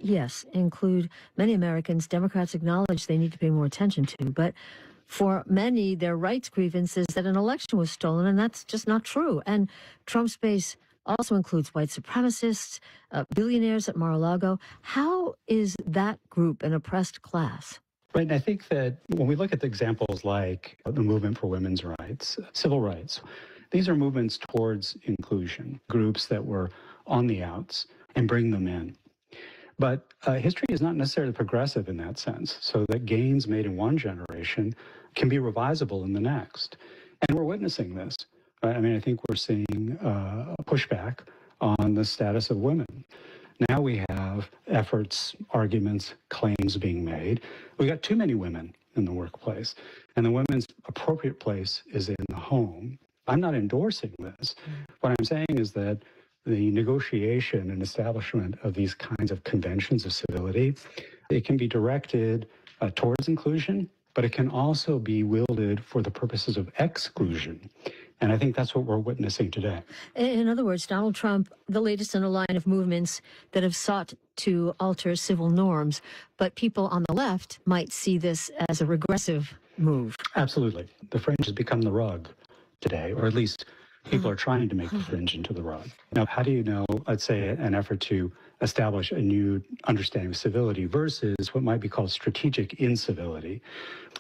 yes, include many Americans. Democrats acknowledge they need to pay more attention to, but for many, their rights grievance is that an election was stolen, and that's just not true. And Trump's base also includes white supremacists, billionaires at Mar-a-Lago. How is that group an oppressed class? Right. And I think that when we look at the examples like the movement for women's rights, civil rights, these are movements towards inclusion, groups that were on the outs and bring them in. But history is not necessarily progressive in that sense, so that gains made in one generation can be revisable in the next. And we're witnessing this. Right? I mean, I think we're seeing a pushback on the status of women. Now we have efforts, arguments, claims being made. We got too many women in the workplace, and the women's appropriate place is in the home. I'm not endorsing this. What I'm saying is that the negotiation and establishment of these kinds of conventions of civility, it can be directed towards inclusion, but it can also be wielded for the purposes of exclusion. And I think that's what we're witnessing today. In other words, Donald Trump, the latest in a line of movements that have sought to alter civil norms, but people on the left might see this as a regressive move. Absolutely. The fringe has become the rug today, or at least people are trying to make the fringe into the rug. Now, how do you know, let's say, an effort to establish a new understanding of civility versus what might be called strategic incivility?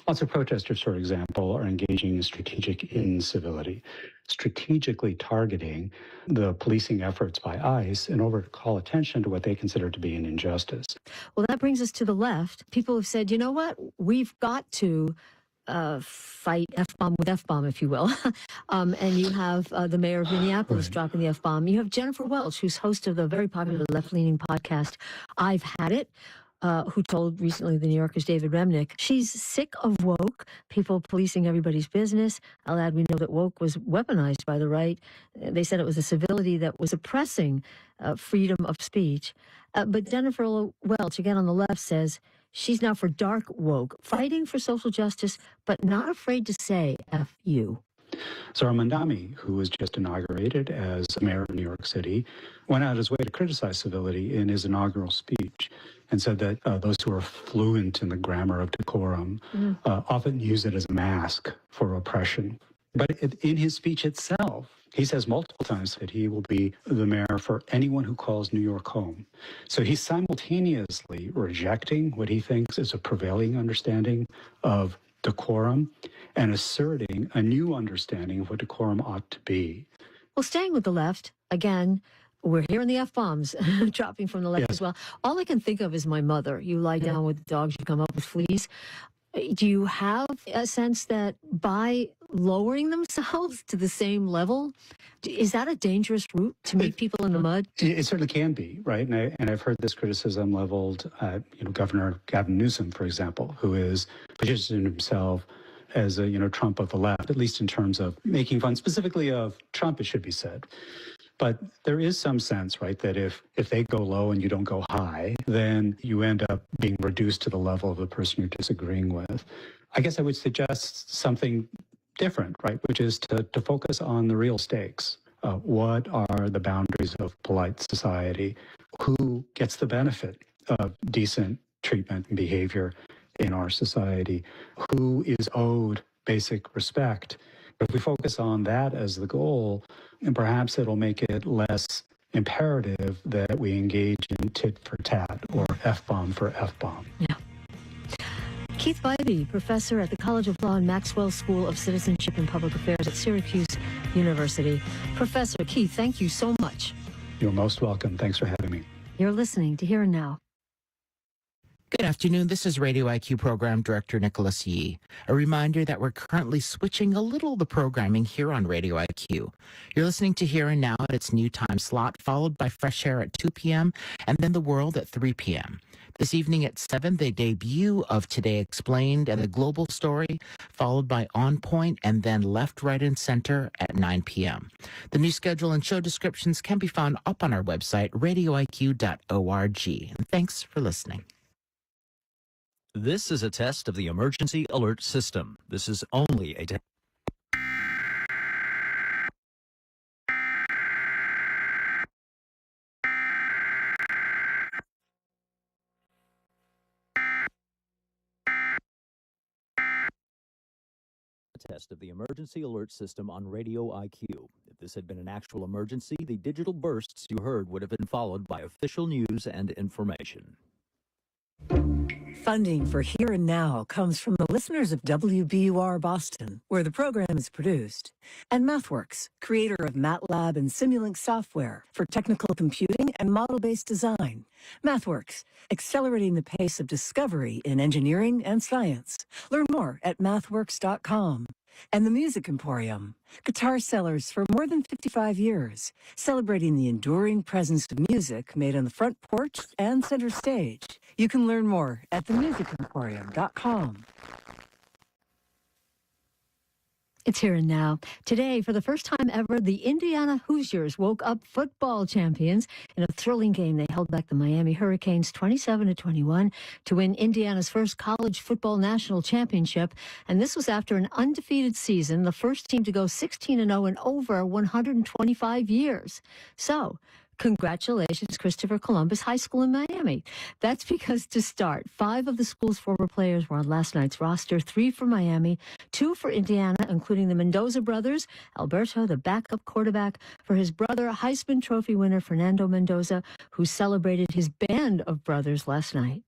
Lots of protesters, for example, are engaging in strategic incivility, strategically targeting the policing efforts by ICE in order to call attention to what they consider to be an injustice. Well, that brings us to the left. People have said, you know what, we've got to fight F-bomb with F-bomb, if you will. And you have the mayor of Minneapolis dropping the F-bomb. You have Jennifer Welch, who's host of the very popular left-leaning podcast, I've Had It, who told recently the New Yorker's David Remnick, she's sick of woke, people policing everybody's business. I'll add, we know that woke was weaponized by the right. They said it was a civility that was oppressing freedom of speech. But Jennifer Welch, again on the left, says she's now for dark woke, fighting for social justice, but not afraid to say F you. Zohran Mamdani, who was just inaugurated as mayor of New York City, went out of his way to criticize civility in his inaugural speech and said that those who are fluent in the grammar of decorum often use it as a mask for oppression. But in his speech itself, he says multiple times that he will be the mayor for anyone who calls New York home. So he's simultaneously rejecting what he thinks is a prevailing understanding of decorum and asserting a new understanding of what decorum ought to be. Well, staying with the left, again, we're hearing the F-bombs dropping from the left as well. All I can think of is my mother. You lie down with dogs, you come up with fleas. Do you have a sense that by lowering themselves to the same level, is that a dangerous route to meet people in the mud? It certainly can be, right? And I've heard this criticism leveled at, Governor Gavin Newsom, for example, who is positioning himself as a, Trump of the left, at least in terms of making fun specifically of Trump, it should be said. But there is some sense, right, that if they go low and you don't go high, then you end up being reduced to the level of the person you're disagreeing with. I guess I would suggest something different, right, which is to focus on the real stakes. What are the boundaries of polite society? Who gets the benefit of decent treatment and behavior in our society? Who is owed basic respect? If we focus on that as the goal, and perhaps it'll make it less imperative that we engage in tit for tat or F-bomb for F-bomb. Yeah. Keith Bybee, professor at the College of Law and Maxwell School of Citizenship and Public Affairs at Syracuse University. Professor Keith, thank you so much. You're most welcome. Thanks for having me. You're listening to Here and Now. Good afternoon. This is Radio IQ Program Director Nicholas Yee. A reminder that we're currently switching a little of the programming here on Radio IQ. You're listening to Here and Now at its new time slot, followed by Fresh Air at 2 p.m. and then The World at 3 p.m. This evening at 7, the debut of Today Explained and the Global Story, followed by On Point and then Left, Right, and Center at 9 p.m. The new schedule and show descriptions can be found up on our website, radioiq.org. And thanks for listening. This is a test of the emergency alert system. This is only a test. test of the emergency alert system on Radio IQ. If this had been an actual emergency, the digital bursts you heard would have been followed by official news and information. Funding for Here and Now comes from the listeners of WBUR Boston, where the program is produced, and MathWorks, creator of MATLAB and Simulink software for technical computing and model-based design. MathWorks, accelerating the pace of discovery in engineering and science. Learn more at mathworks.com. And the Music Emporium, guitar sellers for more than 55 years, celebrating the enduring presence of music made on the front porch and center stage. You can learn more at themusicemporium.com. It's Here and Now. Today, for the first time ever, the Indiana Hoosiers woke up football champions in a thrilling game. They held back the Miami Hurricanes 27-21 to win Indiana's first college football national championship. And this was after an undefeated season, the first team to go 16-0 in over 125 years. So, congratulations, Christopher Columbus High School in Miami. That's because, to start, 5 of the school's former players were on last night's roster, 3 for Miami, 2 for Indiana, including the Mendoza brothers, Alberto, the backup quarterback, for his brother, Heisman Trophy winner Fernando Mendoza, who celebrated his band of brothers last night.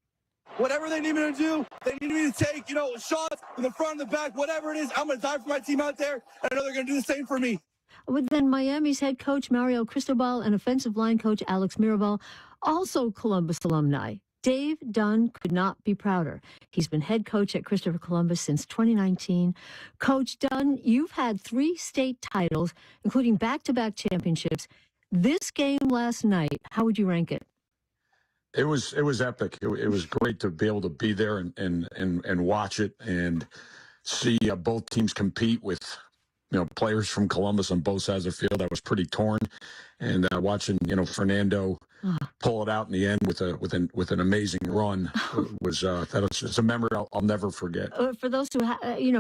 Whatever they need me to do, they need me to take, shots from the front and the back, whatever it is, I'm going to die for my team out there, and I know they're going to do the same for me. But then Miami's head coach Mario Cristobal and offensive line coach Alex Mirabal, also Columbus alumni. Dave Dunn could not be prouder. He's been head coach at Christopher Columbus since 2019. Coach Dunn, you've had 3 state titles, including back-to-back championships. This game last night, how would you rank it? It was epic. It was great to be able to be there and watch it and see both teams compete with players from Columbus on both sides of the field. I was pretty torn, and watching Fernando pull it out in the end with an amazing run was it's a memory I'll never forget. For those who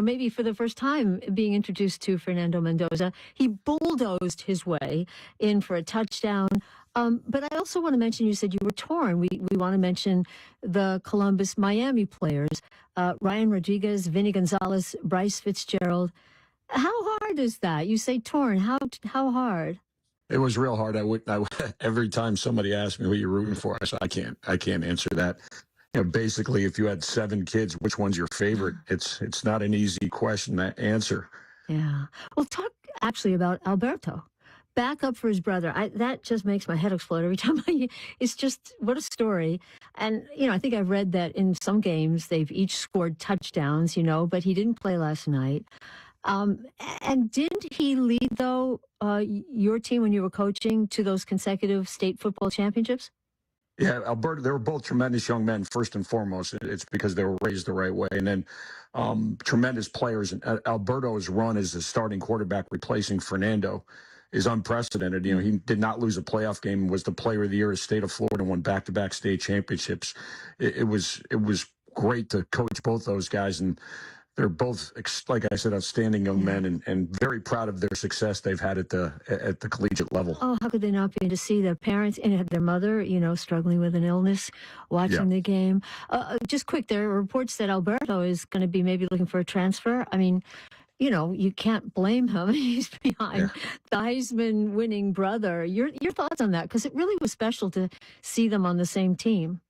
maybe for the first time being introduced to Fernando Mendoza, he bulldozed his way in for a touchdown. But I also want to mention, you said you were torn. We want to mention the Columbus Miami players, Ryan Rodriguez, Vinny Gonzalez, Bryce Fitzgerald. How hard is that? You say torn. How hard? It was real hard. Every time somebody asked me who you're rooting for, I said I can't answer that. Basically, if you had 7 kids, which one's your favorite? It's not an easy question to answer. Yeah. Well, talk actually about Alberto. Back up for his brother. That just makes my head explode every time. It's just, what a story. And, I think I've read that in some games they've each scored touchdowns, but he didn't play last night. And didn't he lead, though, your team when you were coaching to those consecutive state football championships? Yeah, Alberto, they were both tremendous young men, first and foremost. It's because they were raised the right way. And then tremendous players. And Alberto's run as the starting quarterback replacing Fernando is unprecedented. He did not lose a playoff game, was the player of the year of the state of Florida, won back-to-back state championships. It was great to coach both those guys, and they're both, like I said, outstanding young men, and very proud of their success they've had at the collegiate level. Oh, how could they not be? To see their parents and their mother, struggling with an illness, watching the game. Just quick, there are reports that Alberto is going to be maybe looking for a transfer. I mean, you can't blame him. He's behind the Heisman winning brother. Your thoughts on that? Because it really was special to see them on the same team.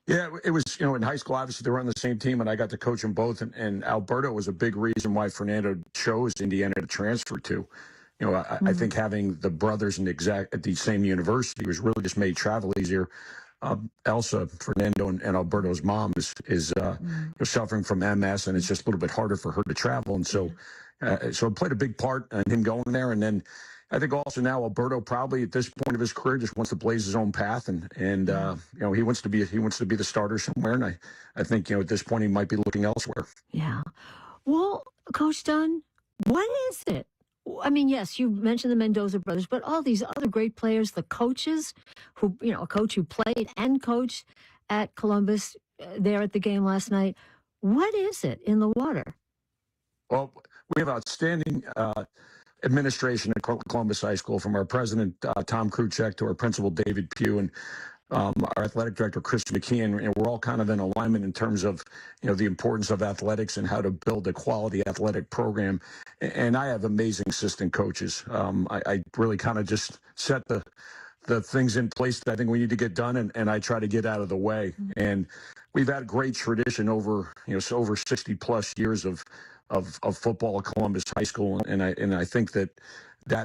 Yeah, it was, in high school, obviously they were on the same team, and I got to coach them both. And Alberto was a big reason why Fernando chose Indiana to transfer to. I think having the brothers at the same university was really just made travel easier. Elsa, Fernando, and Alberto's mom is suffering from MS, and it's just a little bit harder for her to travel. And so it played a big part in him going there. And then I think also now Alberto probably at this point of his career just wants to blaze his own path, and he wants to be the starter somewhere. And I think at this point he might be looking elsewhere. Yeah. Well, Coach Dunn, what is it? I mean, yes, you mentioned the Mendoza brothers, but all these other great players, the coaches who, a coach who played and coached at Columbus there at the game last night. What is it in the water? Well, we have outstanding administration at Columbus High School, from our president, Tom Kruchek, to our principal, David Pugh. And our athletic director, Chris McKeon, and we're all kind of in alignment in terms of, the importance of athletics and how to build a quality athletic program. And I have amazing assistant coaches. I really kind of just set the things in place that I think we need to get done, and I try to get out of the way. And we've had a great tradition over, over 60 plus years of football at Columbus High School, and I think that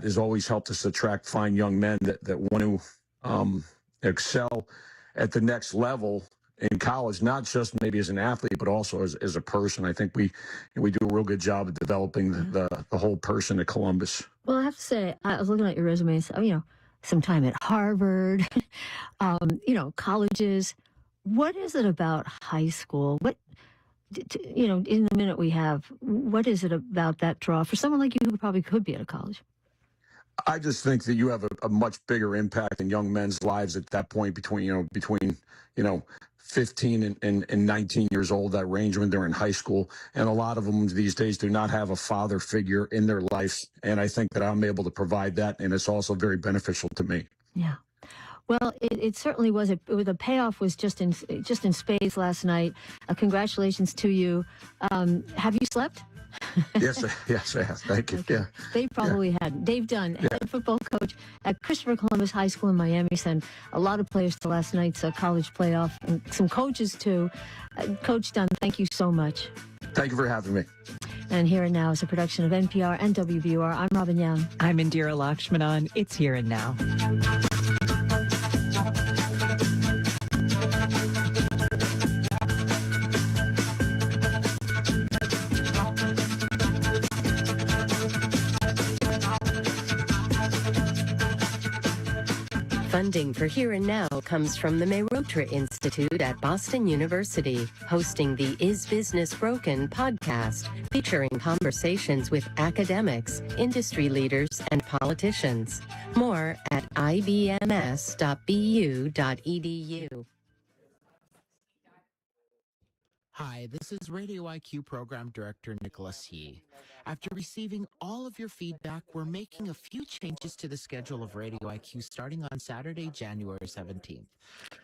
has always helped us attract fine young men that want to excel at the next level in college, not just maybe as an athlete, but also as a person. I think we do a real good job of developing the whole person at Columbus. Well, I have to say, I was looking at your resume and said, some time at Harvard, colleges. What is it about high school? In the minute we have, what is it about that draw for someone like you who probably could be at a college? I just think that you have a much bigger impact in young men's lives at that point between 15 and 19 years old, that range when they're in high school. And a lot of them these days do not have a father figure in their life. And I think that I'm able to provide that. And it's also very beneficial to me. Yeah. Well, it certainly was. The payoff was just in spades last night. Congratulations to you. Have you slept? Yes, I have. Thank you. Okay. Yeah. Dave probably hadn't. Dave Dunn, head football coach at Christopher Columbus High School in Miami, sent a lot of players to last night's college playoff, and some coaches too. Coach Dunn, thank you so much. Thank you for having me. And Here and Now is a production of NPR and WBUR. I'm Robin Young. I'm Indira Lakshmanan. It's Here and Now. Funding for Here and Now comes from the Mehrotra Institute at Boston University, hosting the Is Business Broken podcast, featuring conversations with academics, industry leaders, and politicians. More at ibms.bu.edu. Hi, this is Radio IQ Program Director Nicholas Yee. After receiving all of your feedback, we're making a few changes to the schedule of Radio IQ starting on Saturday, January 17th.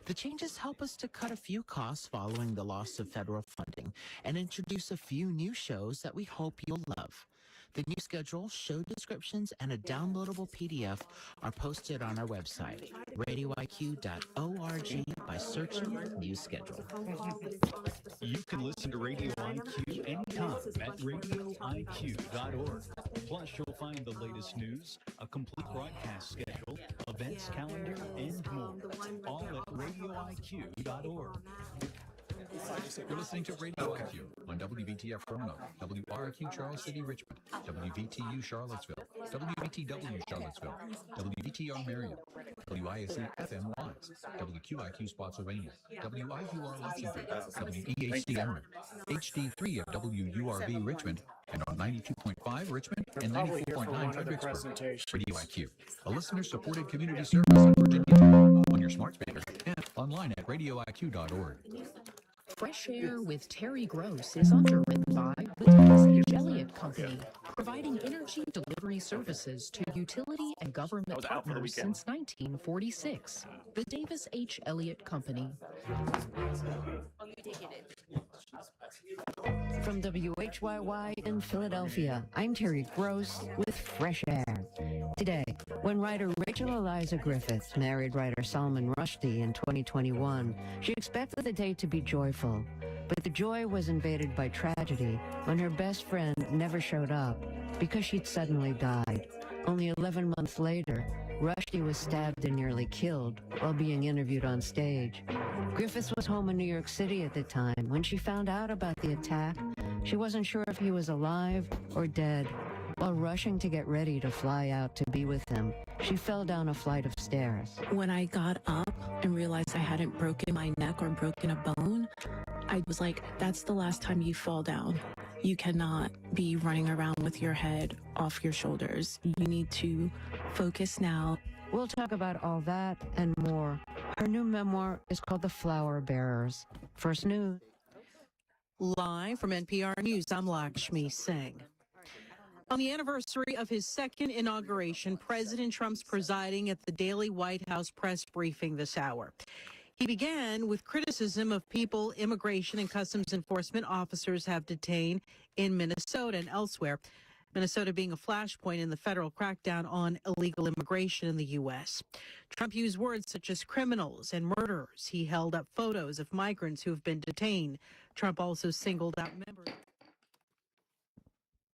The changes help us to cut a few costs following the loss of federal funding and introduce a few new shows that we hope you'll love. The new schedule, show descriptions, and a downloadable PDF are posted on our website, radioiq.org, by searching New Schedule. You can listen to Radio IQ anytime at radioiq.org. Plus, you'll find the latest news, a complete broadcast schedule, events calendar, and more. All at radioiq.org. You're listening to Radio IQ on WBTF Roanoke, WRQ Charles City, Richmond, WVTU Charlottesville, WVTW Charlottesville, WVTR Marion, WISE FM Lawrence, WQIQ Spotsylvania, WIUR Lexington, WEHD Emerald, HD3 of WURV Richmond, and on 92.5 Richmond and 94.9 Fredericksburg. Radio IQ, a listener-supported community service in Virginia, on your smart speaker and online at radioiq.org. Fresh Air with Terry Gross is underwritten by the Davis H. Elliott Company, providing energy delivery services to utility and government partners since 1946. The Davis H. Elliott Company. From WHYY in Philadelphia, I'm Terry Gross with Fresh Air. Today, when writer Rachel Eliza Griffith married writer Salman Rushdie in 2021, she expected the day to be joyful. But the joy was invaded by tragedy when her best friend never showed up because she'd suddenly died. Only 11 months later, Rushdie was stabbed and nearly killed while being interviewed on stage. Griffith was home in New York City at the time. When she found out about the attack, she wasn't sure if he was alive or dead. While rushing to get ready to fly out to be with him, she fell down a flight of stairs. When I got up and realized I hadn't broken my neck or broken a bone, I was like, that's the last time you fall down. You cannot be running around with your head off your shoulders. You need to focus now. We'll talk about all that and more. Her new memoir is called The Flower Bearers. First News. Live from NPR News, I'm Lakshmi Singh. On the anniversary of his second inauguration, President Trump's presiding at the daily White House press briefing this hour. He began with criticism of people immigration and customs enforcement officers have detained in Minnesota and elsewhere. Minnesota being a flashpoint in the federal crackdown on illegal immigration in the U.S. Trump used words such as criminals and murderers. He held up photos of migrants who have been detained. Trump also singled out members.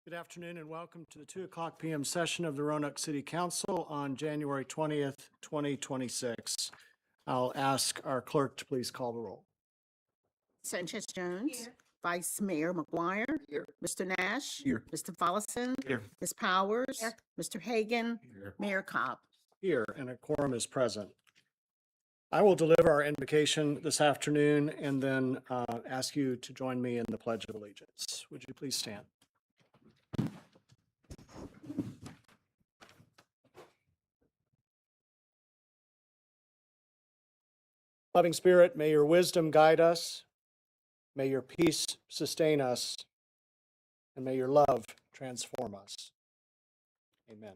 Good afternoon and welcome to the 2 o'clock p.m. session of the Roanoke City Council on January 20th, 2026. I'll ask our clerk to please call the roll. Sanchez Jones. Here. Vice Mayor McGuire. Here. Mr. Nash. Here. Mr. Follison. Here. Ms. Powers. Here. Mr. Hagan. Here. Mayor Cobb. Here, and a quorum is present. I will deliver our invocation this afternoon and then ask you to join me in the Pledge of Allegiance. Would you please stand? Loving Spirit, may your wisdom guide us, may your peace sustain us, and may your love transform us. Amen.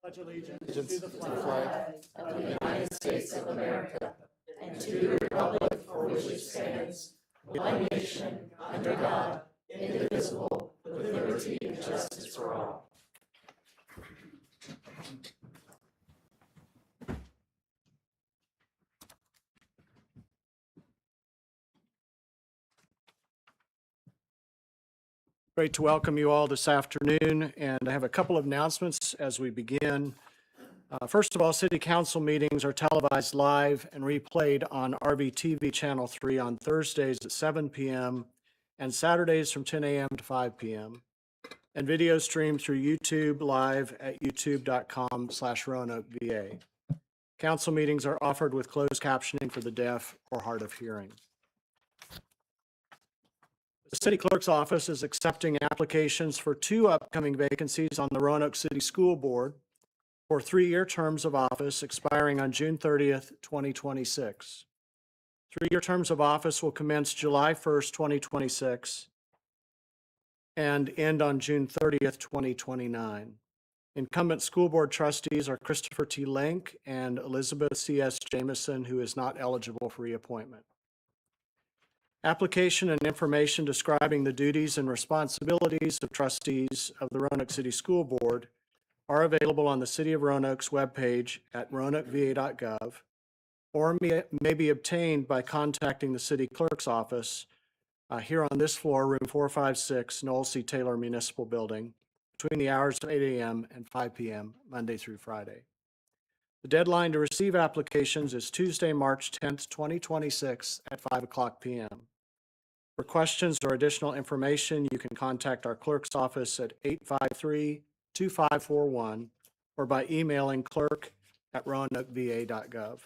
Pledge allegiance to the flag of the United States of America and to the republic for which it stands, one nation, under God, indivisible, with liberty and justice for all. Great to welcome you all this afternoon, and I have a couple of announcements as we begin. First of all, City Council meetings are televised live and replayed on RVTV Channel 3 on Thursdays at 7 p.m. and Saturdays from 10 a.m. to 5 p.m. and video streamed through YouTube Live at youtube.com/RoanokeVA. Council meetings are offered with closed captioning for the deaf or hard of hearing. The City Clerk's Office is accepting applications for 2 upcoming vacancies on the Roanoke City School Board for 3-year terms of office expiring on June 30th, 2026. 3-year terms of office will commence July 1st, 2026 and end on June 30th, 2029. Incumbent school board trustees are Christopher T. Lenk and Elizabeth C.S. Jameson, who is not eligible for reappointment. Application and information describing the duties and responsibilities of trustees of the Roanoke City School Board are available on the City of Roanoke's webpage at roanokeva.gov or may be obtained by contacting the City Clerk's Office here on this floor, room 456, Noel C. Taylor Municipal Building, between the hours of 8 a.m. and 5 p.m., Monday through Friday. The deadline to receive applications is Tuesday, March 10th, 2026 at 5 o'clock p.m. For questions or additional information, you can contact our clerk's office at 853-2541 or by emailing clerk@roanokeva.gov.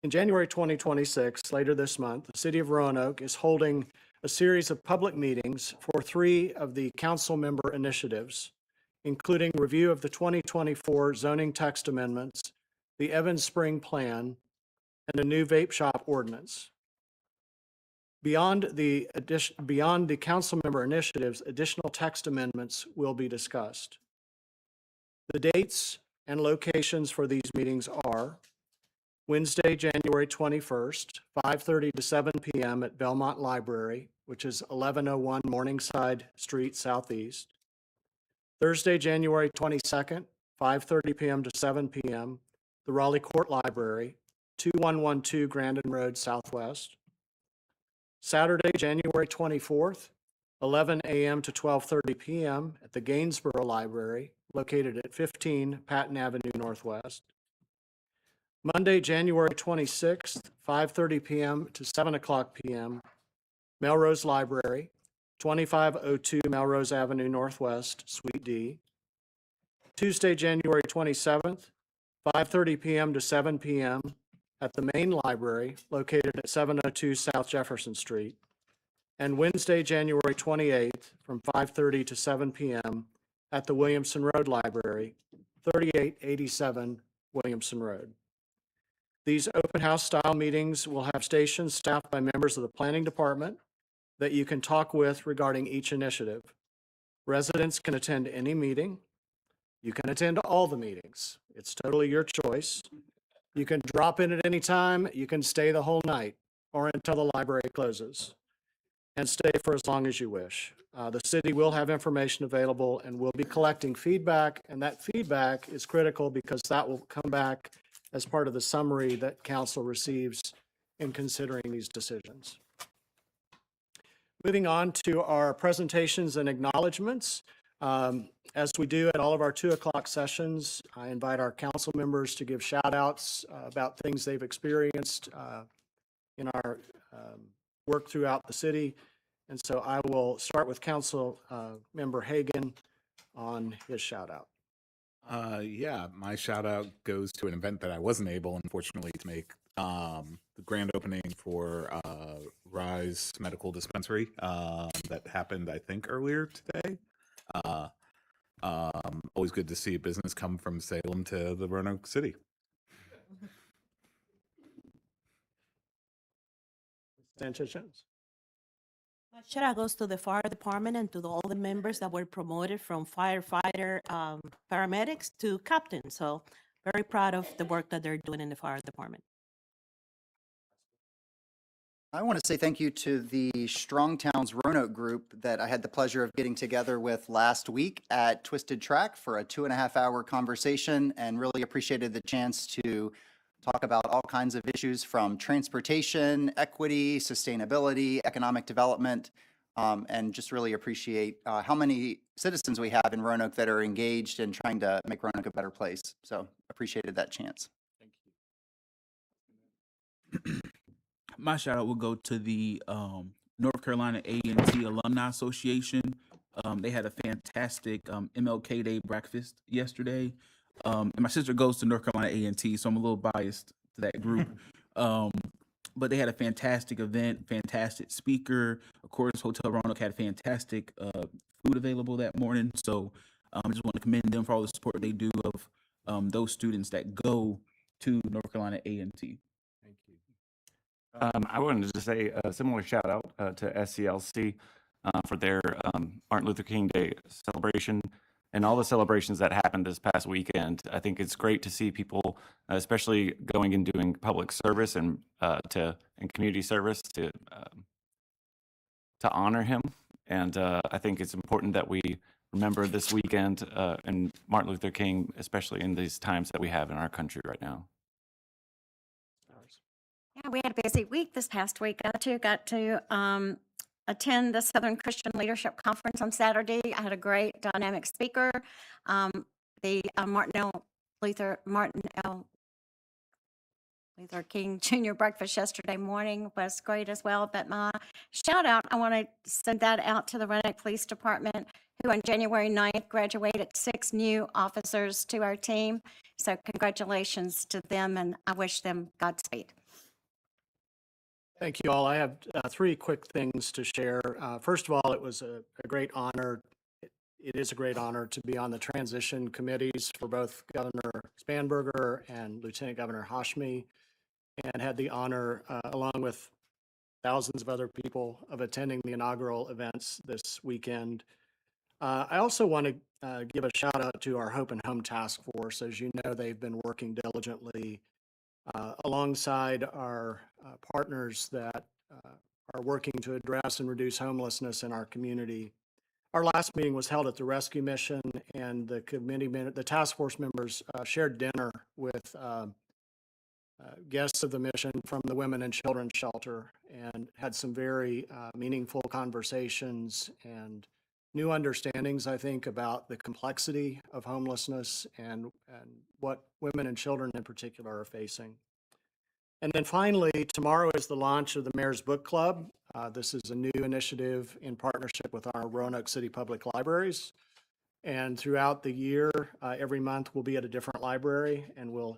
In January 2026, later this month, the City of Roanoke is holding a series of public meetings for 3 of the council member initiatives, including review of the 2024 zoning text amendments, the Evans Spring Plan, and a new vape shop ordinance. Beyond the council member initiatives, additional text amendments will be discussed. The dates and locations for these meetings are Wednesday, January 21st, 5:30 to 7 p.m. at Belmont Library, which is 1101 Morningside Street Southeast. Thursday, January 22nd, 5:30 p.m. to 7 p.m., the Raleigh Court Library, 2112 Grandin Road Southwest. Saturday, January 24th, 11 a.m. to 12:30 p.m. at the Gainsborough Library, located at 15 Patton Avenue Northwest. Monday, January 26th, 5:30 p.m. to 7 o'clock p.m., Melrose Library, 2502 Melrose Avenue Northwest, Suite D. Tuesday, January 27th, 5:30 p.m. to 7 p.m. at the Main Library, located at 702 South Jefferson Street. And Wednesday, January 28th, from 5:30 to 7 p.m. at the Williamson Road Library, 3887 Williamson Road. These open house style meetings will have stations staffed by members of the planning department that you can talk with regarding each initiative. Residents can attend any meeting. You can attend all the meetings. It's totally your choice. You can drop in at any time. You can stay the whole night or until the library closes, and stay for as long as you wish. The city will have information available and will be collecting feedback, and that feedback is critical because that will come back as part of the summary that council receives in considering these decisions. Moving on to our presentations and acknowledgements. As we do at all of our 2 o'clock sessions, I invite our council members to give shout outs about things they've experienced in our work throughout the city. And so I will start with Council Member Hagan on his shout out. Yeah, my shout out goes to an event that I wasn't able, unfortunately, to make. The grand opening for Rise Medical Dispensary that happened, I think, earlier today. Always good to see a business come from Salem to the Roanoke City. Sanchez Jones. My shout out goes to the fire department and to all the members that were promoted from firefighter, paramedics to captain. So very proud of the work that they're doing in the fire department. I want to say thank you to the Strong Towns Roanoke group that I had the pleasure of getting together with last week at Twisted Track for a 2.5-hour conversation, and really appreciated the chance to talk about all kinds of issues from transportation, equity, sustainability, economic development, and just really appreciate how many citizens we have in Roanoke that are engaged in trying to make Roanoke a better place. So appreciated that chance. My shout out will go to the North Carolina A&T Alumni Association. They had a fantastic MLK Day breakfast yesterday. And my sister goes to North Carolina A&T, so I'm a little biased to that group. But they had a fantastic event, fantastic speaker. Of course, Hotel Roanoke had fantastic food available that morning. So I just want to commend them for all the support they do of those students that go to North Carolina A&T. Thank you. I wanted to say a similar shout out to SCLC for their Martin Luther King Day celebration and all the celebrations that happened this past weekend. I think it's great to see people, especially going and doing public service and community service to honor him. And I think it's important that we remember this weekend and Martin Luther King, especially in these times that we have in our country right now. Yeah, we had a busy week this past week. I too got to attend the Southern Christian Leadership Conference on Saturday. I had a great dynamic speaker. The Martin L. Luther King Jr. breakfast yesterday morning was great as well. But my shout out, I want to send that out to the Roanoke Police Department, who on January 9th graduated 6 new officers to our team. So congratulations to them, and I wish them Godspeed. Thank you all. I have 3 quick things to share. First of all, it was a great honor. It is a great honor to be on the transition committees for both Governor Spanberger and Lieutenant Governor Hashmi, and had the honor, along with thousands of other people, of attending the inaugural events this weekend. I also want to give a shout out to our Hope and Home Task Force. As you know, they've been working diligently alongside our partners that are working to address and reduce homelessness in our community. Our last meeting was held at the Rescue Mission, and the task force members shared dinner with guests of the mission from the Women and Children Shelter, and had some very meaningful conversations and new understandings, I think, about the complexity of homelessness and what women and children in particular are facing. And then finally, tomorrow is the launch of the Mayor's Book Club. This is a new initiative in partnership with our Roanoke City Public Libraries. And throughout the year, every month we'll be at a different library, and we'll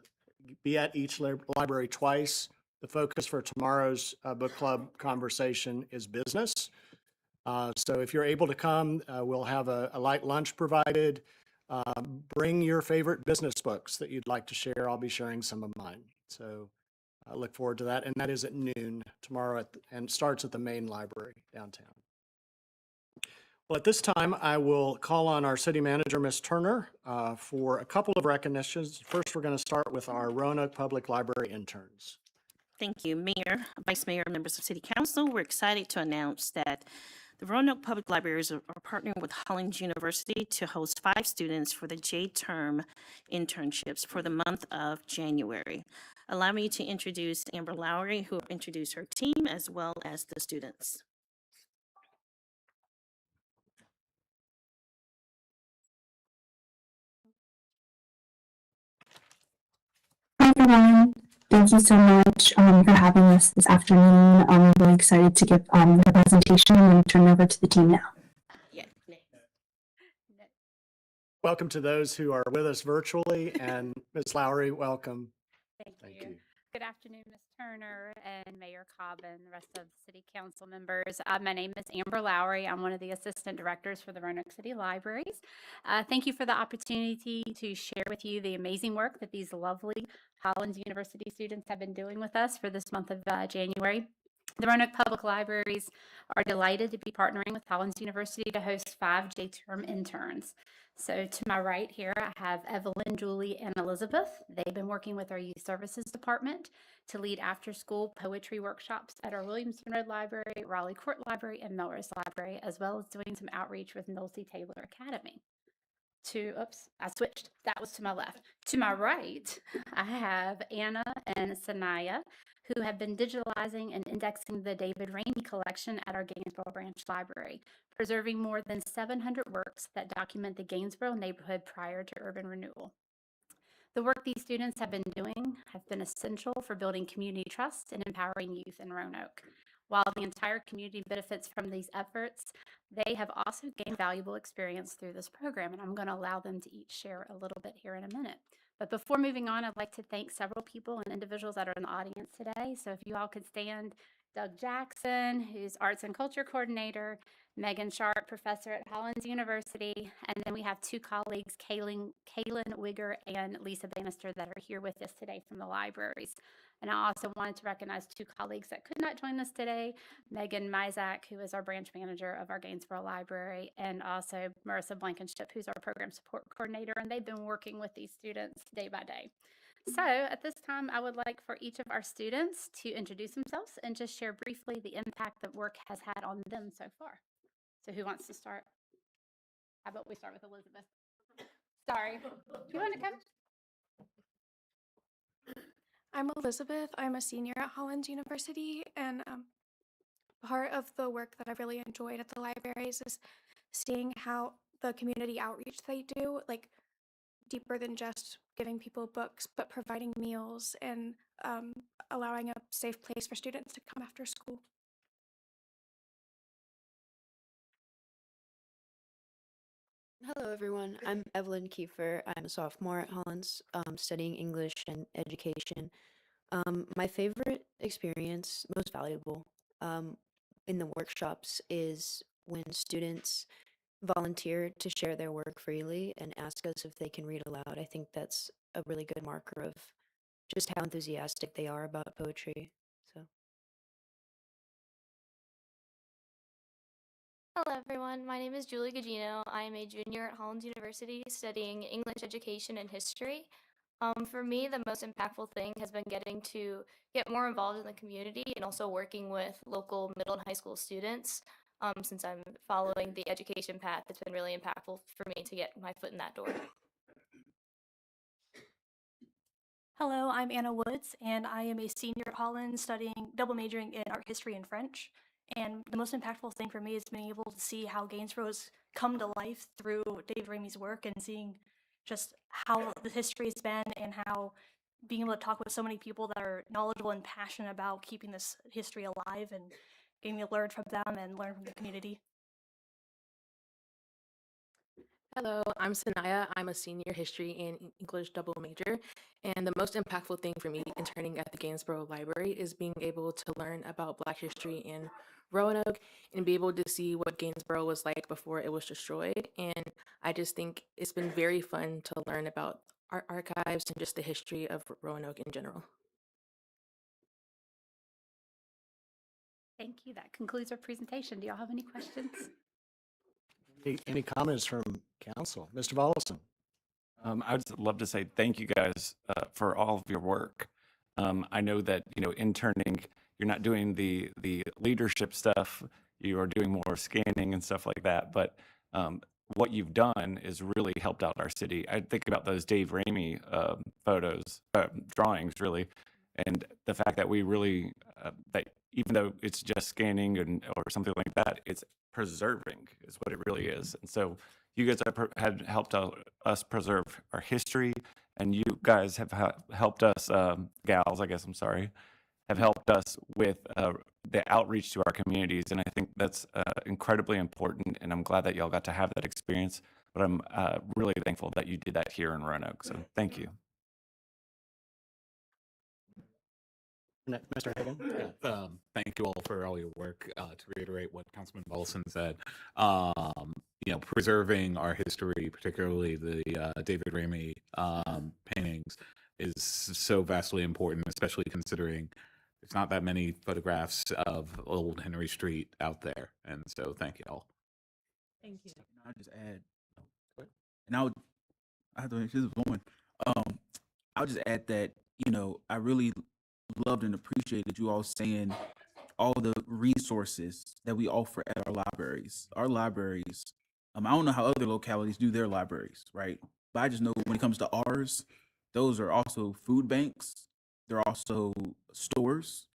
be at each library twice. The focus for tomorrow's book club conversation is business. So if you're able to come, we'll have a light lunch provided. Bring your favorite business books that you'd like to share. I'll be sharing some of mine. So I look forward to that, and that is at noon tomorrow and starts at the main library downtown. Well, at this time, I will call on our city manager, Ms. Turner, for a couple of recognitions. First, we're going to start with our Roanoke Public Library interns. Thank you, Mayor, Vice Mayor, members of City Council. We're excited to announce that the Roanoke Public Libraries are partnering with Hollins University to host 5 students for the J-term internships for the month of January. Allow me to introduce Amber Lowry, who will introduce her team as well as the students. Hi everyone, thank you so much for having us this afternoon. I'm really excited to give the presentation and turn it over to the team now. Welcome to those who are with us virtually, and Ms. Lowry, welcome. Thank you. Good afternoon, Ms. Turner and Mayor Cobb and the rest of the City Council members. My name is Amber Lowry. I'm one of the Assistant Directors for the Roanoke City Libraries. Thank you for the opportunity to share with you the amazing work that these lovely Hollins University students have been doing with us for this month of January. The Roanoke Public Libraries are delighted to be partnering with Hollins University to host 5 J-term interns. So to my right here, I have Evelyn, Julie, and Elizabeth. They've been working with our Youth Services Department to lead after-school poetry workshops at our Williamson Road Library, Raleigh Court Library, and Melrose Library, as well as doing some outreach with Milsey Taylor Academy. Oops, I switched. That was to my left. To my right, I have Anna and Sanaya, who have been digitalizing and indexing the David Rainey collection at our Gainesboro Branch Library, preserving more than 700 works that document the Gainesboro neighborhood prior to urban renewal. The work these students have been doing have been essential for building community trust and empowering youth in Roanoke. While the entire community benefits from these efforts, they have also gained valuable experience through this program, and I'm going to allow them to each share a little bit here in a minute. But before moving on, I'd like to thank several people and individuals that are in the audience today. So if you all could stand, Doug Jackson, who's Arts and Culture Coordinator, Megan Sharp, Professor at Hollins University, and then we have 2 colleagues, Kaylin Wigger and Lisa Bannister, that are here with us today from the libraries. And I also wanted to recognize 2 colleagues that could not join us today, Megan Mizak, who is our branch manager of our Gainesboro Library, and also Marissa Blankenship, who's our program support coordinator, and they've been working with these students day by day. So at this time, I would like for each of our students to introduce themselves and just share briefly the impact that work has had on them so far. So who wants to start? How about we start with Elizabeth? Sorry. Do you want to come? I'm Elizabeth. I'm a senior at Hollins University, and part of the work that I've really enjoyed at the libraries is seeing how the community outreach they do, like deeper than just giving people books, but providing meals and allowing a safe place for students to come after school. Hello, everyone. I'm Evelyn Kiefer. I'm a sophomore at Hollins, studying English and education. My favorite experience, most valuable, in the workshops is when students volunteer to share their work freely and ask us if they can read aloud. I think that's a really good marker of just how enthusiastic they are about poetry. So. Hello, everyone. My name is Julie Gugino. I am a junior at Hollins University studying English education and history. For me, the most impactful thing has been getting to get more involved in the community and also working with local middle and high school students. Since I'm following the education path, it's been really impactful for me to get my foot in that door. Hello, I'm Anna Woods, and I am a senior at Hollins studying double majoring in art history and French. And the most impactful thing for me is being able to see how Gainesboro has come to life through David Ramey's work and seeing just how the history has been and how being able to talk with so many people that are knowledgeable and passionate about keeping this history alive and getting to learn from them and learn from the community. Hello, I'm Sanaya. I'm a senior history and English double major. And the most impactful thing for me interning at the Gainesboro Library is being able to learn about Black history in Roanoke and be able to see what Gainesboro was like before it was destroyed. And I just think it's been very fun to learn about our archives and just the history of Roanoke in general. Thank you. That concludes our presentation. Do y'all have any questions? Any comments from council? Mr. Volleson? I'd just love to say thank you guys for all of your work. I know that, interning, you're not doing the leadership stuff. You are doing more scanning and stuff like that. But what you've done is really helped out our city. I think about those Dave Ramey drawings, really, and the fact that we really, that even though it's just scanning or something like that, it's preserving is what it really is. And so you guys had helped us preserve our history, and you guys have helped us, gals, I guess, I'm sorry, have helped us with the outreach to our communities. And I think that's incredibly important, and I'm glad that y'all got to have that experience. But I'm really thankful that you did that here in Roanoke. So thank you. Mr. Hagan? Thank you all for all your work. To reiterate what Councilman Volleson said, preserving our history, particularly the David Ramey paintings, is so vastly important, especially considering there's not that many photographs of old Henry Street out there. And so thank you all. Thank you. I'll just add, and I have to make this one. I'll just add that, I really loved and appreciated you all saying all the resources that we offer at our libraries. Our libraries, I don't know how other localities do their libraries, right? But I just know when it comes to ours, those are also food banks. They're also stores.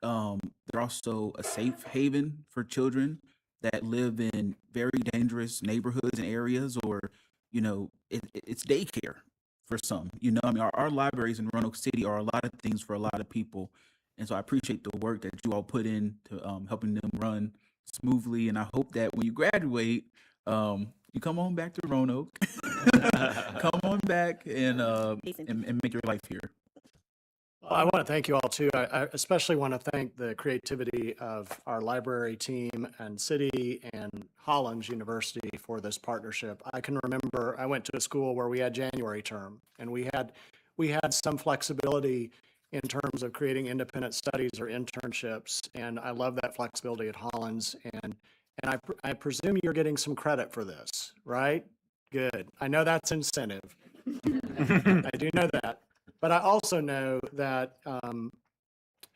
They're also a safe haven for children that live in very dangerous neighborhoods and areas, or, it's daycare for some. Our libraries in Roanoke City are a lot of things for a lot of people. And so I appreciate the work that you all put in to helping them run smoothly. And I hope that when you graduate, you come on back to Roanoke, come on back and make your life here. Well, I want to thank you all too. I especially want to thank the creativity of our library team and city and Hollins University for this partnership. I can remember I went to a school where we had January term, and we had some flexibility in terms of creating independent studies or internships, and I love that flexibility at Hollins. And I presume you're getting some credit for this, right? Good. I know that's incentive. I do know that. But I also know that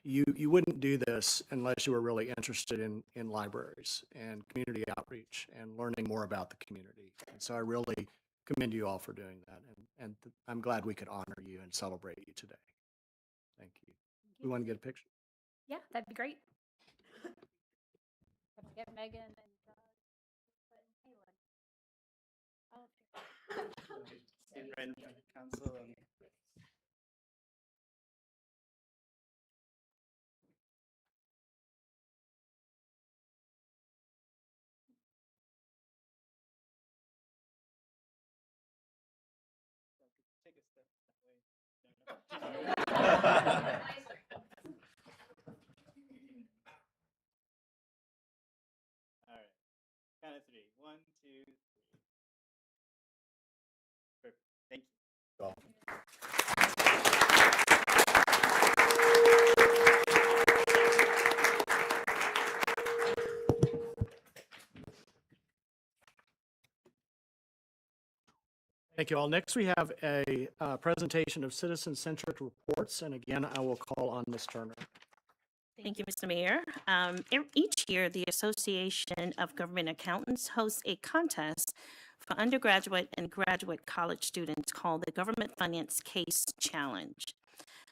you wouldn't do this unless you were really interested in libraries and community outreach and learning more about the community. And so I really commend you all for doing that. And I'm glad we could honor you and celebrate you today. Thank you. We want to get a picture? Yeah, that'd be great. Get Megan and Stand right in front of council. Take a step that way. All right. Count of three. 1, 2, 3. Perfect. Thank you. Thank you all. Next, we have a presentation of citizen-centric reports. And again, I will call on Ms. Turner. Thank you, Mr. Mayor. Each year, the Association of Government Accountants hosts a contest for undergraduate and graduate college students called the Government Finance Case Challenge.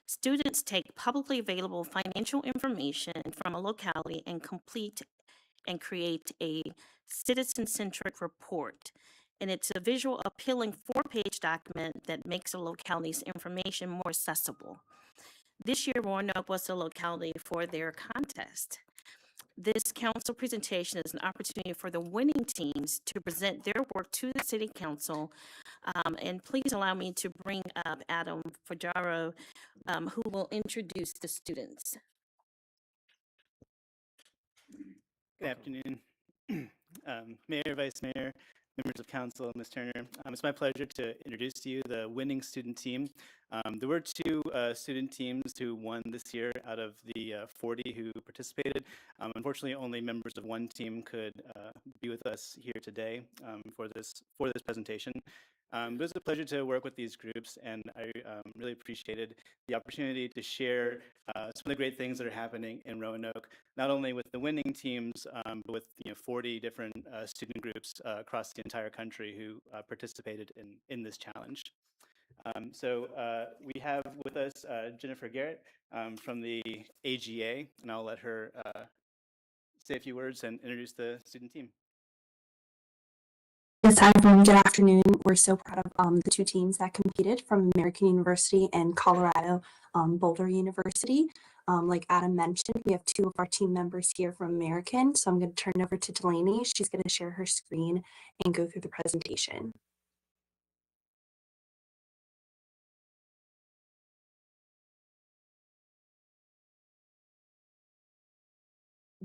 Students take publicly available financial information from a locality and complete and create a citizen-centric report. And it's a visual, appealing 4-page document that makes a locality's information more accessible. This year, Roanoke was the locality for their contest. This council presentation is an opportunity for the winning teams to present their work to the City Council. And please allow me to bring up Adam Fajaro, who will introduce the students. Good afternoon, Mayor, Vice Mayor, members of council, Ms. Turner. It's my pleasure to introduce to you the winning student team. There were two student teams who won this year out of the 40 who participated. Unfortunately, only members of one team could be with us here today for this presentation. It was a pleasure to work with these groups, and I really appreciated the opportunity to share some of the great things that are happening in Roanoke, not only with the winning teams, but with 40 different student groups across the entire country who participated in this challenge. So we have with us Jennifer Garrett from the AGA, and I'll let her say a few words and introduce the student team. Yes, hi everyone. Good afternoon. We're so proud of the two teams that competed from American University and Colorado Boulder University. Like Adam mentioned, we have two of our team members here from American. So I'm going to turn it over to Delaney. She's going to share her screen and go through the presentation.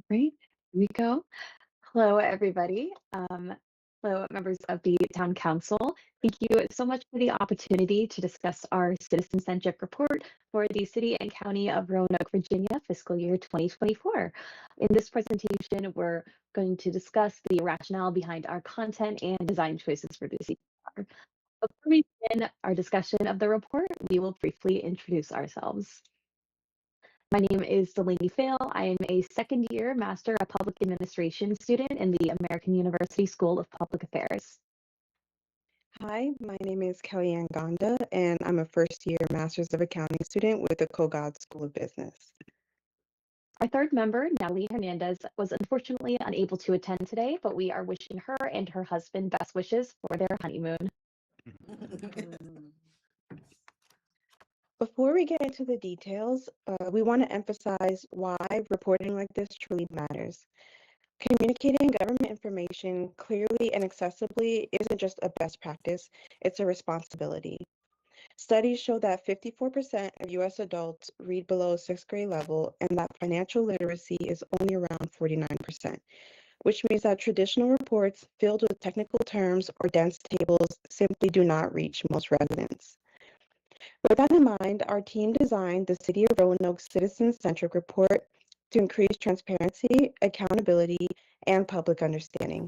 Great, here we go. Hello, everybody. Hello, members of the Town Council. Thank you so much for the opportunity to discuss our citizen-centric report for the City and County of Roanoke, Virginia, fiscal year 2024. In this presentation, we're going to discuss the rationale behind our content and design choices for the CPR. Before we begin our discussion of the report, we will briefly introduce ourselves. My name is Delaney Fail. I am a second-year Master of Public Administration student in the American University School of Public Affairs. Hi, my name is Kellyanne Gonda, and I'm a first-year Master's of Accounting student with the Kogod School of Business. Our third member, Natalie Hernandez, was unfortunately unable to attend today, but we are wishing her and her husband best wishes for their honeymoon. Before we get into the details, we want to emphasize why reporting like this truly matters. Communicating government information clearly and accessibly isn't just a best practice, it's a responsibility. Studies show that 54% of U.S. adults read below 6th grade level and that financial literacy is only around 49%, which means that traditional reports filled with technical terms or dense tables simply do not reach most residents. With that in mind, our team designed the City of Roanoke Citizen-Centric Report to increase transparency, accountability, and public understanding.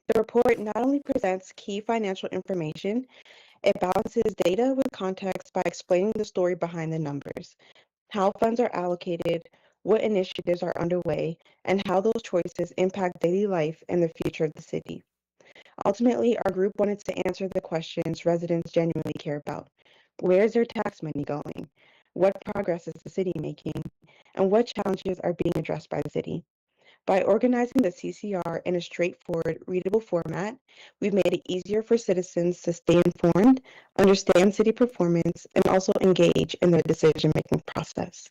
The report not only presents key financial information, it balances data with context by explaining the story behind the numbers, how funds are allocated, what initiatives are underway, and how those choices impact daily life and the future of the city. Ultimately, our group wanted to answer the questions residents genuinely care about. Where is their tax money going? What progress is the city making? And what challenges are being addressed by the city? By organizing the CCR in a straightforward, readable format, we've made it easier for citizens to stay informed, understand city performance, and also engage in the decision-making process.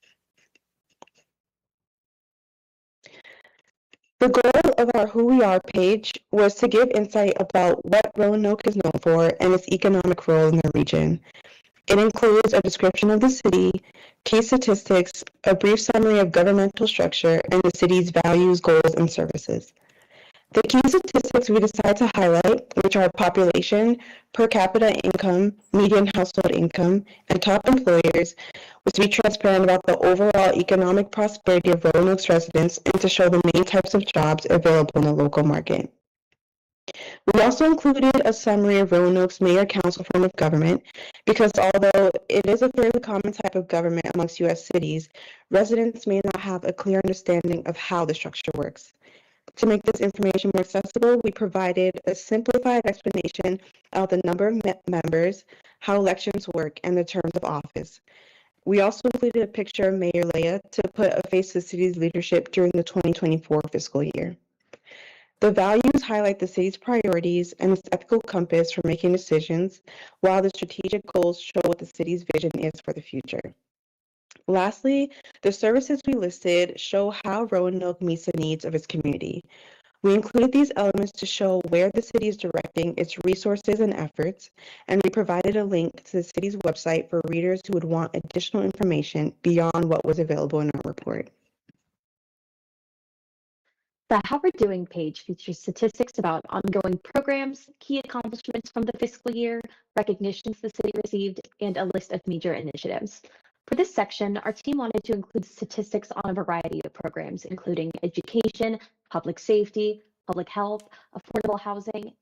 The goal of our Who We Are page was to give insight about what Roanoke is known for and its economic role in the region. It includes a description of the city, key statistics, a brief summary of governmental structure, and the city's values, goals, and services. The key statistics we decided to highlight, which are population, per capita income, median household income, and top employers, was to be transparent about the overall economic prosperity of Roanoke's residents and to show the main types of jobs available in the local market. We also included a summary of Roanoke's mayor-council form of government because although it is a fairly common type of government amongst U.S. cities, residents may not have a clear understanding of how the structure works. To make this information more accessible, we provided a simplified explanation of the number of members, how elections work, and the terms of office. We also included a picture of Mayor Leah to put a face to the city's leadership during the 2024 fiscal year. The values highlight the city's priorities and its ethical compass for making decisions, while the strategic goals show what the city's vision is for the future. Lastly, the services we listed show how Roanoke meets the needs of its community. We included these elements to show where the city is directing its resources and efforts, and we provided a link to the city's website for readers who would want additional information beyond what was available in our report. The How We're Doing page features statistics about ongoing programs, key accomplishments from the fiscal year, recognitions the city received, and a list of major initiatives. For this section, our team wanted to include statistics on a variety of programs, including education, public safety, public health, affordable housing,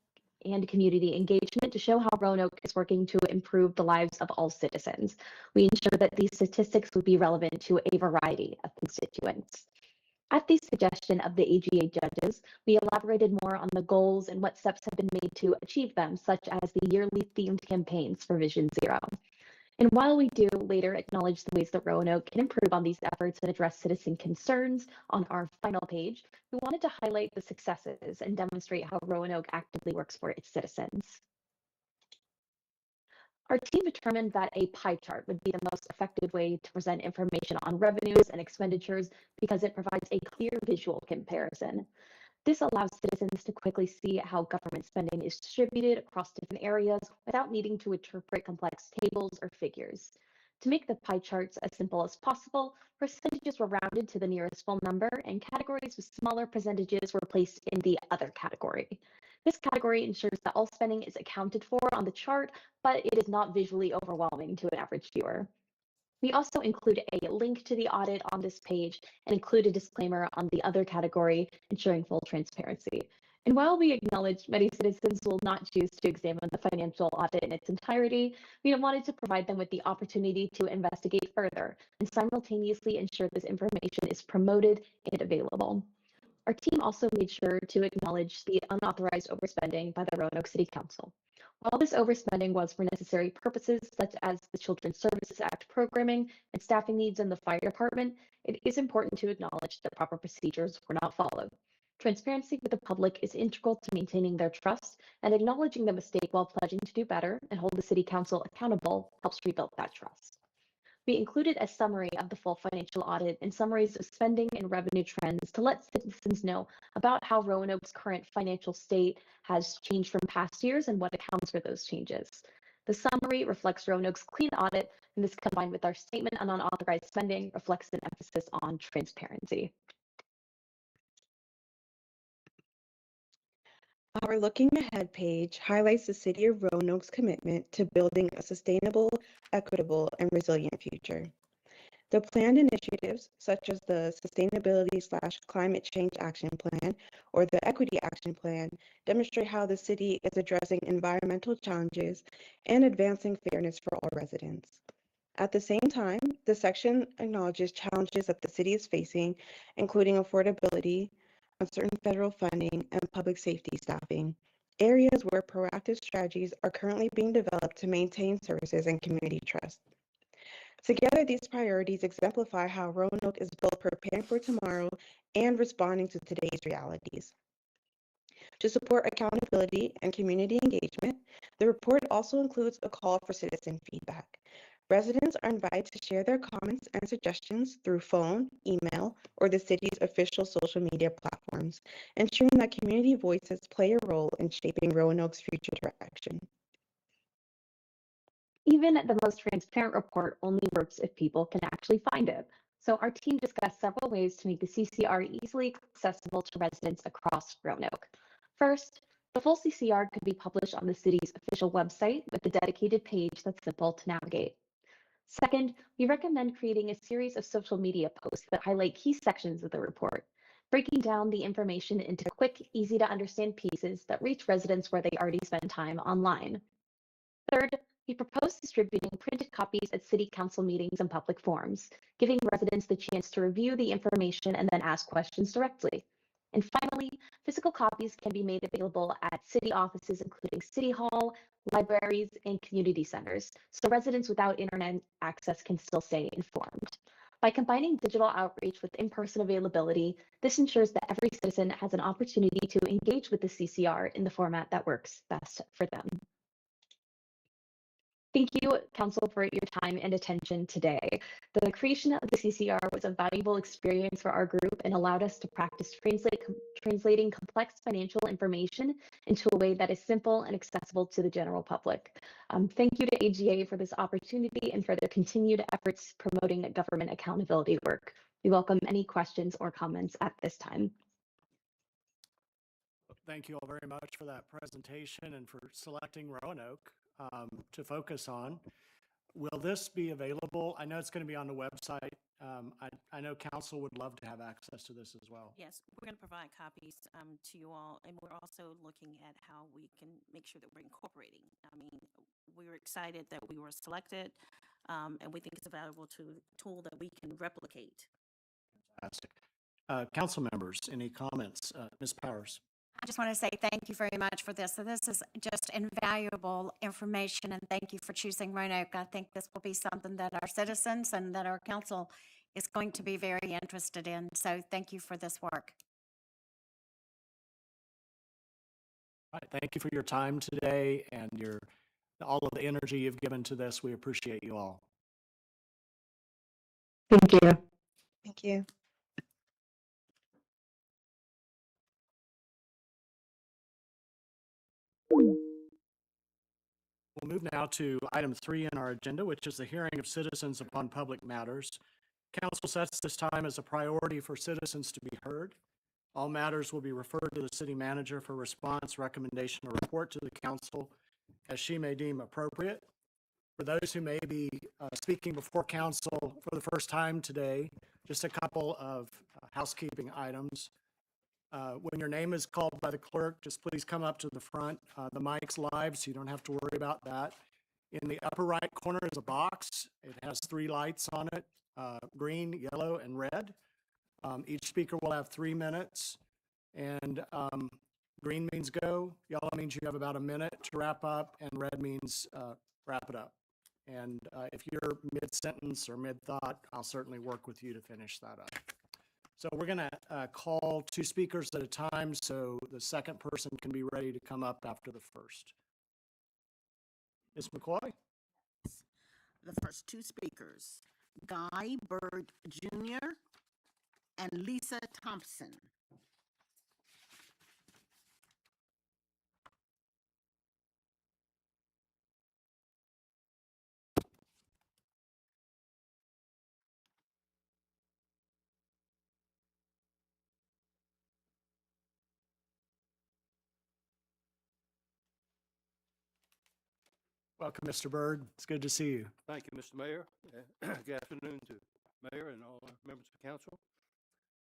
and community engagement to show how Roanoke is working to improve the lives of all citizens. We ensured that these statistics would be relevant to a variety of constituents. At the suggestion of the AGA judges, we elaborated more on the goals and what steps have been made to achieve them, such as the yearly themed campaigns for Vision Zero. And while we do later acknowledge the ways that Roanoke can improve on these efforts and address citizen concerns on our final page, we wanted to highlight the successes and demonstrate how Roanoke actively works for its citizens. Our team determined that a pie chart would be the most effective way to present information on revenues and expenditures because it provides a clear visual comparison. This allows citizens to quickly see how government spending is distributed across different areas without needing to interpret complex tables or figures. To make the pie charts as simple as possible, percentages were rounded to the nearest full number, and categories with smaller percentages were placed in the other category. This category ensures that all spending is accounted for on the chart, but it is not visually overwhelming to an average viewer. We also include a link to the audit on this page and include a disclaimer on the other category, ensuring full transparency. And while we acknowledge many citizens will not choose to examine the financial audit in its entirety, we wanted to provide them with the opportunity to investigate further and simultaneously ensure this information is promoted and available. Our team also made sure to acknowledge the unauthorized overspending by the Roanoke City Council. While this overspending was for necessary purposes such as the Children's Services Act programming and staffing needs in the fire department, it is important to acknowledge that proper procedures were not followed. Transparency with the public is integral to maintaining their trust, and acknowledging the mistake while pledging to do better and hold the City Council accountable helps rebuild that trust. We included a summary of the full financial audit and summaries of spending and revenue trends to let citizens know about how Roanoke's current financial state has changed from past years and what accounts for those changes. The summary reflects Roanoke's clean audit, and this combined with our statement on unauthorized spending reflects an emphasis on transparency. Our Looking Ahead page highlights the City of Roanoke's commitment to building a sustainable, equitable, and resilient future. The planned initiatives, such as the Sustainability/Climate Change Action Plan or the Equity Action Plan, demonstrate how the city is addressing environmental challenges and advancing fairness for all residents. At the same time, the section acknowledges challenges that the city is facing, including affordability, uncertain federal funding, and public safety staffing, areas where proactive strategies are currently being developed to maintain services and community trust. Together, these priorities exemplify how Roanoke is both preparing for tomorrow and responding to today's realities. To support accountability and community engagement, the report also includes a call for citizen feedback. Residents are invited to share their comments and suggestions through phone, email, or the city's official social media platforms, ensuring that community voices play a role in shaping Roanoke's future direction. Even the most transparent report only works if people can actually find it. So our team discussed several ways to make the CCR easily accessible to residents across Roanoke. First, the full CCR could be published on the city's official website with a dedicated page that's simple to navigate. Second, we recommend creating a series of social media posts that highlight key sections of the report, breaking down the information into quick, easy to understand pieces that reach residents where they already spend time online. Third, we propose distributing printed copies at city council meetings and public forums, giving residents the chance to review the information and then ask questions directly. And finally, physical copies can be made available at city offices, including City Hall, libraries, and community centers, so residents without internet access can still stay informed. By combining digital outreach with in-person availability, this ensures that every citizen has an opportunity to engage with the CCR in the format that works best for them. Thank you, Council, for your time and attention today. The creation of the CCR was a valuable experience for our group and allowed us to practice translating complex financial information into a way that is simple and accessible to the general public. Thank you to AGA for this opportunity and for their continued efforts promoting government accountability work. We welcome any questions or comments at this time. Thank you all very much for that presentation and for selecting Roanoke to focus on. Will this be available? I know it's going to be on the website. I know council would love to have access to this as well. Yes, we're going to provide copies to you all, and we're also looking at how we can make sure that we're incorporating. I mean, we were excited that we were selected, and we think it's a valuable tool that we can replicate. Fantastic. Council members, any comments? Ms. Powers. I just want to say thank you very much for this. So this is just invaluable information, and thank you for choosing Roanoke. I think this will be something that our citizens and that our council is going to be very interested in. So thank you for this work. All right, thank you for your time today and all of the energy you've given to this. We appreciate you all. Thank you. Thank you. We'll move now to item 3 in our agenda, which is the hearing of citizens upon public matters. Council sets this time as a priority for citizens to be heard. All matters will be referred to the city manager for response, recommendation, or report to the council as she may deem appropriate. For those who may be speaking before council for the first time today, just a couple of housekeeping items. When your name is called by the clerk, just please come up to the front. The mic's live, so you don't have to worry about that. In the upper right corner is a box. It has 3 lights on it, green, yellow, and red. Each speaker will have 3 minutes, and green means go, yellow means you have about a minute to wrap up, and red means wrap it up. And if you're mid-sentence or mid-thought, I'll certainly work with you to finish that up. So we're going to call 2 speakers at a time, so the second person can be ready to come up after the first. Ms. McCoy? The first 2 speakers, Guy Bird Jr. and Lisa Thompson. Welcome, Mr. Bird. It's good to see you. Thank you, Mr. Mayor. Good afternoon to Mayor and all members of council.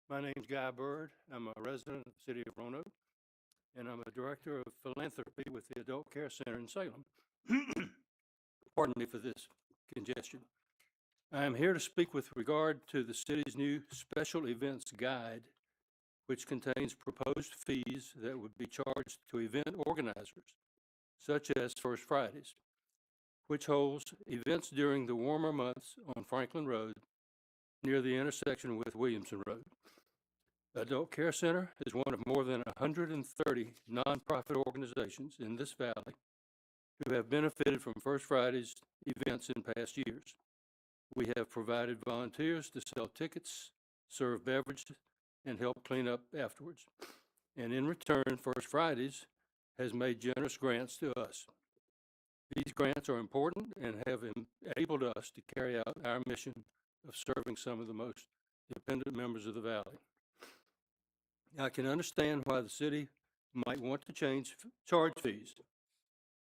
My name is Guy Bird. I'm a resident of the city of Roanoke, and I'm a director of philanthropy with the Adult Care Center in Salem. Pardon me for this congestion. I am here to speak with regard to the city's new special events guide, which contains proposed fees that would be charged to event organizers, such as First Fridays, which holds events during the warmer months on Franklin Road near the intersection with Williamson Road. The Adult Care Center is one of more than 130 nonprofit organizations in this valley who have benefited from First Friday's events in past years. We have provided volunteers to sell tickets, serve beverages, and help clean up afterwards. And in return, First Fridays has made generous grants to us. These grants are important and have enabled us to carry out our mission of serving some of the most dependent members of the valley. I can understand why the city might want to charge fees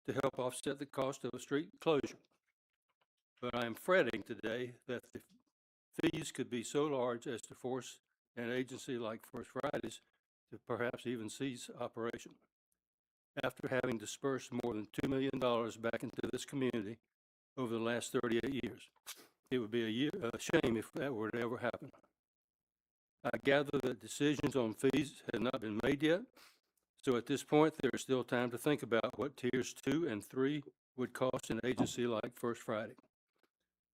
to help offset the cost of a street closure. But I am fretting today that the fees could be so large as to force an agency like First Fridays to perhaps even cease operation. After having dispersed more than $2 million back into this community over the last 38 years, it would be a shame if that were to ever happen. I gather that decisions on fees have not been made yet, so at this point there is still time to think about what tiers 2 and 3 would cost an agency like First Friday.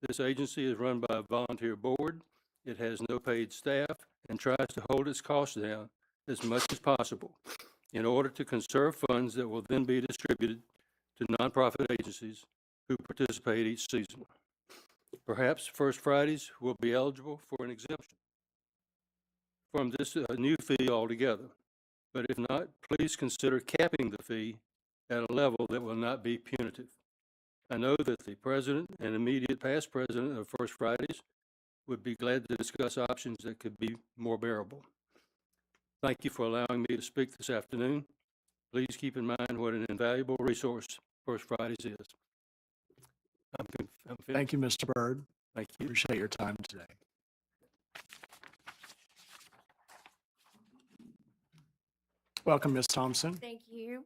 This agency is run by a volunteer board, it has no paid staff, and tries to hold its costs down as much as possible in order to conserve funds that will then be distributed to nonprofit agencies who participate each season. Perhaps First Fridays will be eligible for an exemption from this new fee altogether. But if not, please consider capping the fee at a level that will not be punitive. I know that the president and immediate past president of First Fridays would be glad to discuss options that could be more bearable. Thank you for allowing me to speak this afternoon. Please keep in mind what an invaluable resource First Fridays is. I'm finished. Thank you, Mr. Byrd. Thank you. Appreciate your time today. Welcome, Ms. Thompson. Thank you.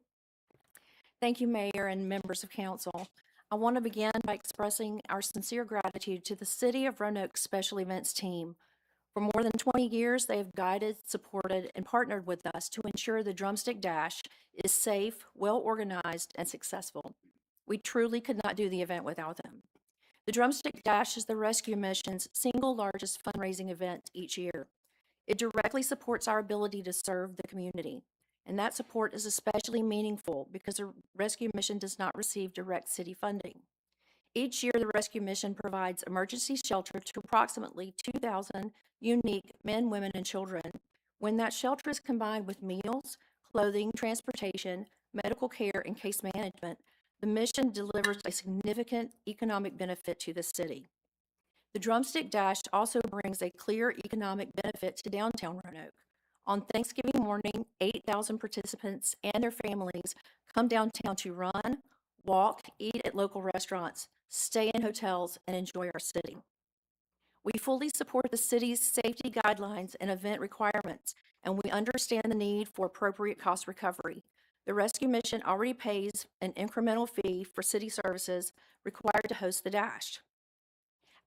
Thank you, Mayor and members of council. I want to begin by expressing our sincere gratitude to the City of Roanoke Special Events team. For more than 20 years, they have guided, supported, and partnered with us to ensure the Drumstick Dash is safe, well-organized, and successful. We truly could not do the event without them. The Drumstick Dash is the rescue mission's single largest fundraising event each year. It directly supports our ability to serve the community, and that support is especially meaningful because the rescue mission does not receive direct city funding. Each year, the rescue mission provides emergency shelter to approximately 2,000 unique men, women, and children. When that shelter is combined with meals, clothing, transportation, medical care, and case management, the mission delivers a significant economic benefit to the city. The Drumstick Dash also brings a clear economic benefit to downtown Roanoke. On Thanksgiving morning, 8,000 participants and their families come downtown to run, walk, eat at local restaurants, stay in hotels, and enjoy our city. We fully support the city's safety guidelines and event requirements, and we understand the need for appropriate cost recovery. The rescue mission already pays an incremental fee for city services required to host the Dash.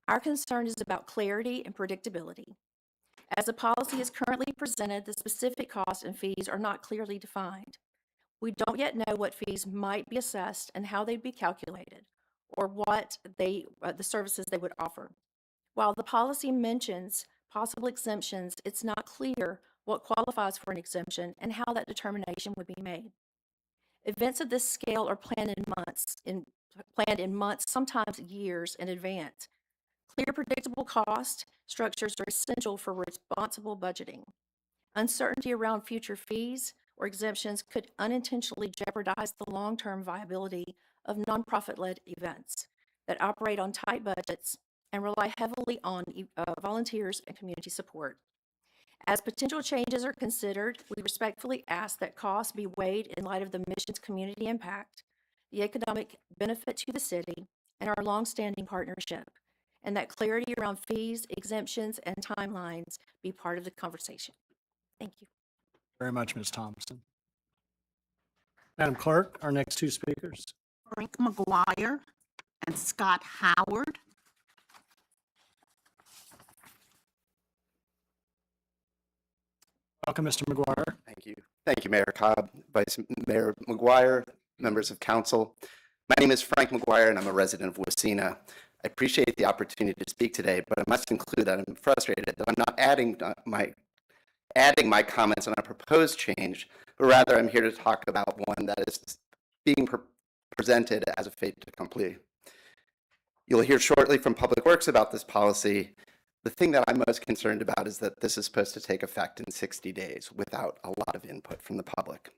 Our concern is about clarity and predictability. As the policy is currently presented, the specific costs and fees are not clearly defined. We don't yet know what fees might be assessed and how they'd be calculated, or what the services they would offer. While the policy mentions possible exemptions, it's not clear what qualifies for an exemption and how that determination would be made. Events of this scale are planned in months, sometimes years in advance. Clear, predictable cost structures are essential for responsible budgeting. Uncertainty around future fees or exemptions could unintentionally jeopardize the long-term viability of nonprofit-led events that operate on tight budgets and rely heavily on volunteers and community support. As potential changes are considered, we respectfully ask that costs be weighed in light of the mission's community impact, the economic benefit to the city, and our longstanding partnership, and that clarity around fees, exemptions, and timelines be part of the conversation. Thank you. Very much, Ms. Thompson. Madam Clerk, our next two speakers. Frank McGuire and Scott Howard. Welcome, Mr. McGuire. Thank you. Thank you, Mayor Cobb, Vice Mayor McGuire, members of council. My name is Frank McGuire, and I'm a resident of Wasena. I appreciate the opportunity to speak today, but I must include that I'm frustrated that I'm not adding my comments on a proposed change, but rather I'm here to talk about one that is being presented as a fait accompli. You'll hear shortly from Public Works about this policy. The thing that I'm most concerned about is that this is supposed to take effect in 60 days without a lot of input from the public.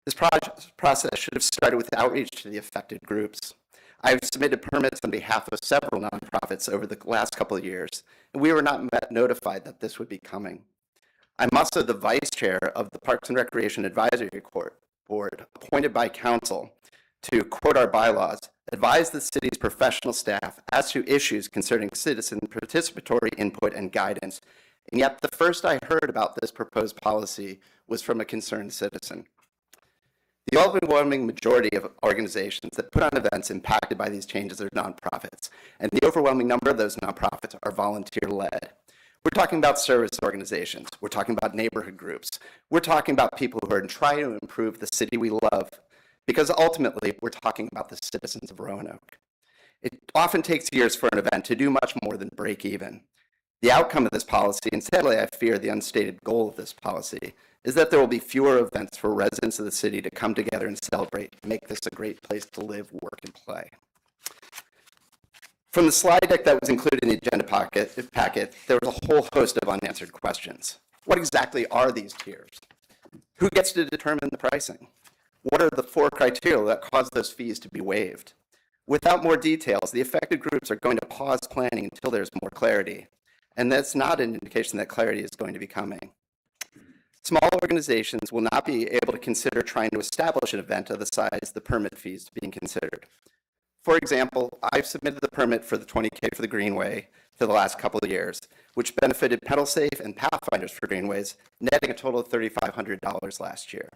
This process should have started with outreach to the affected groups. I've submitted permits on behalf of several nonprofits over the last couple of years, and we were not notified that this would be coming. I'm also the vice chair of the Parks and Recreation Advisory Board, appointed by council to, quote our bylaws, advise the city's professional staff as to issues concerning citizen participatory input and guidance. And yet the first I heard about this proposed policy was from a concerned citizen. The overwhelming majority of organizations that put on events impacted by these changes are nonprofits, and the overwhelming number of those nonprofits are volunteer-led. We're talking about service organizations. We're talking about neighborhood groups. We're talking about people who are trying to improve the city we love, because ultimately we're talking about the citizens of Roanoke. It often takes years for an event to do much more than break even. The outcome of this policy, and sadly I fear the unstated goal of this policy, is that there will be fewer events for residents of the city to come together and celebrate, make this a great place to live, work, and play. From the slide deck that was included in the agenda packet, there was a whole host of unanswered questions. What exactly are these tiers? Who gets to determine the pricing? What are the 4 criteria that cause those fees to be waived? Without more details, the affected groups are going to pause planning until there's more clarity. And that's not an indication that clarity is going to be coming. Small organizations will not be able to consider trying to establish an event of the size the permit fees being considered. For example, I've submitted the permit for the 20K for the Greenway for the last couple of years, which benefited Pedal Safe and Pathfinders for Greenways, netting a total of $3,500 last year.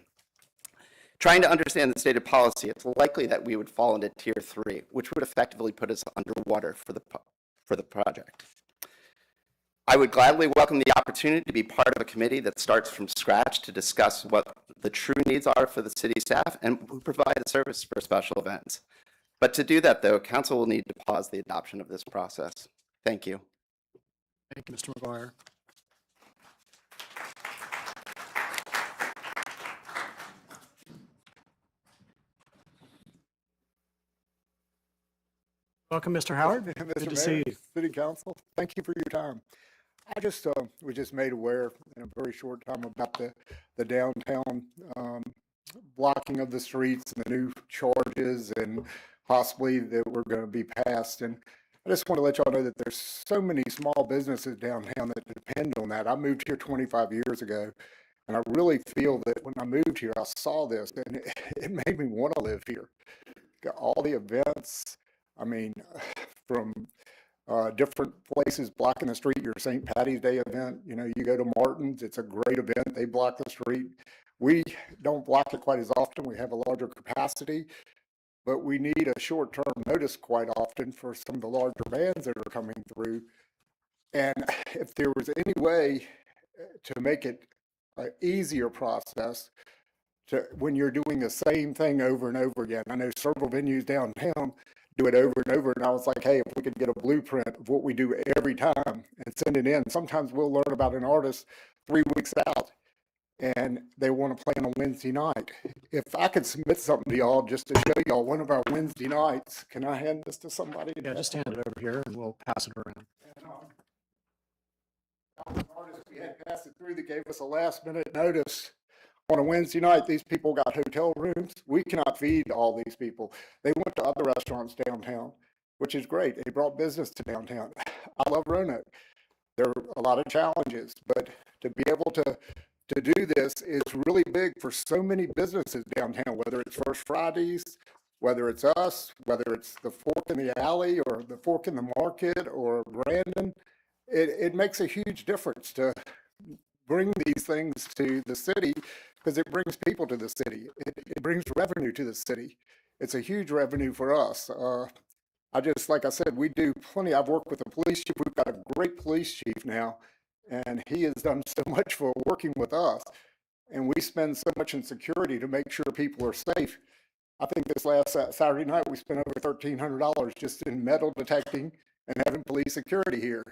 Trying to understand the stated policy, it's likely that we would fall into Tier 3, which would effectively put us underwater for the project. I would gladly welcome the opportunity to be part of a committee that starts from scratch to discuss what the true needs are for the city staff and who provide a service for special events. But to do that, though, council will need to pause the adoption of this process. Thank you. Thank you, Mr. McGuire. Welcome, Mr. Howard. Mr. Good to Mayor, see you. City Council, thank you for your time. I just was just made aware in a very short time about the downtown blocking of the streets and the new charges and possibly that we're going to be passed. And I just want to let y'all know that there's so many small businesses downtown that depend on that. I moved here 25 years ago, and I really feel that when I moved here, I saw this, and it made me want to live here. Got all the events. I mean, from different places blocking the street, your St. Patty's Day event, you know, you go to Martin's, it's a great event, they block the street. We don't block it quite as often, we have a larger capacity, but we need a short-term notice quite often for some of the larger bands that are coming through. And if there was any way to make it an easier process to when you're doing the same thing over and over again. I know several venues downtown do it over and over, and I was like, hey, if we could get a blueprint of what we do every time and send it in. Sometimes we'll learn about an artist 3 weeks out, and they want to play on a Wednesday night. If I could submit something to y'all just to show y'all one of our Wednesday nights, can I hand this to somebody? Yeah, just hand it over here and we'll pass it around. An artist we had passed it through that gave us a last minute notice on a Wednesday night. These people got hotel rooms. We cannot feed all these people. They went to other restaurants downtown, which is great. They brought business to downtown. I love Roanoke. There are a lot of challenges, but to be able to do this is really big for so many businesses downtown, whether it's First Fridays, whether it's us, whether it's the Fork in the Alley or the Fork in the Market or Brandon. It makes a huge difference to bring these things to the city because it brings people to the city. It brings revenue to the city. It's a huge revenue for us. Like I said, we do plenty. I've worked with the police chief. We've got a great police chief now, and he has done so much for working with us. And we spend so much in security to make sure people are safe. I think this last Saturday night, we spent over $1,300 just in metal detecting and having police security here.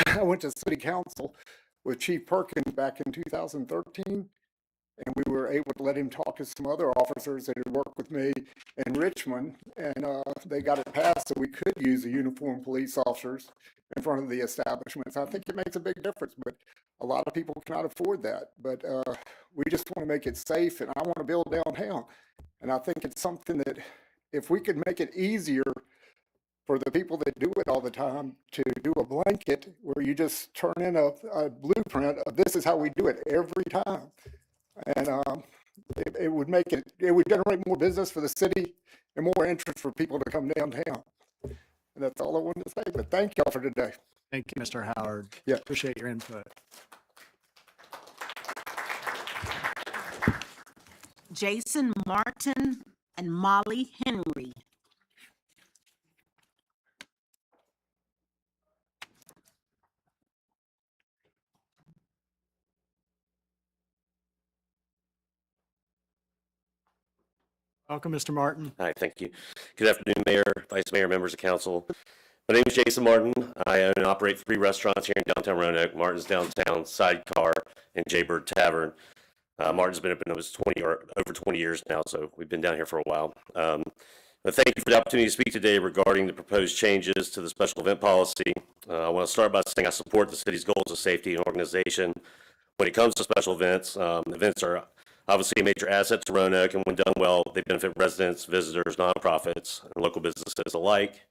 I went to city council with Chief Perkins back in 2013, and we were able to let him talk to some other officers that had worked with me in Richmond, and they got it passed so we could use the uniformed police officers in front of the establishments. I think it makes a big difference, but a lot of people cannot afford that. But we just want to make it safe, and I want to build downtown. And I think it's something that if we could make it easier for the people that do it all the time to do a blanket where you just turn in a blueprint of this is how we do it every time. And it would generate more business for the city and more interest for people to come downtown. And that's all I wanted to say, but thank y'all for today. Thank you, Mr. Howard. Yeah. Appreciate your input. Jason Martin and Molly Henry. Welcome, Mr. Martin. Hi, thank you. Good afternoon, Mayor, Vice Mayor, members of council. My name is Jason Martin. I own and operate 3 restaurants here in downtown Roanoke, Martin's Downtown, Sidecar, and Jaybird Tavern. Martin's been open over 20 years now, so we've been down here for a while. But thank you for the opportunity to speak today regarding the proposed changes to the special event policy. I want to start by saying I support the city's goals of safety and organization. When it comes to special events, events are obviously a major asset to Roanoke, and when done well, they benefit residents, visitors, nonprofits, and local businesses alike.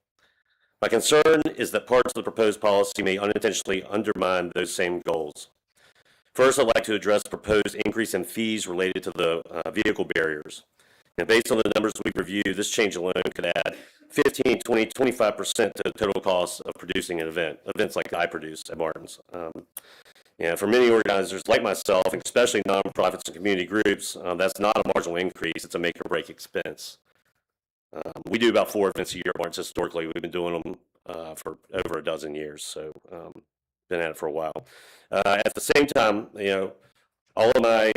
My concern is that parts of the proposed policy may unintentionally undermine those same goals. First, I'd like to address the proposed increase in fees related to the vehicle barriers. And based on the numbers we've reviewed, this change alone could add 15, 20, 25% to the total cost of producing an event, events like I produce at Martin's. And for many organizers like myself, and especially nonprofits and community groups, that's not a marginal increase, it's a make or break expense. We do about 4 events a year at Martin's historically. We've been doing them for over a dozen years, so been at it for a while. At the same time, all of my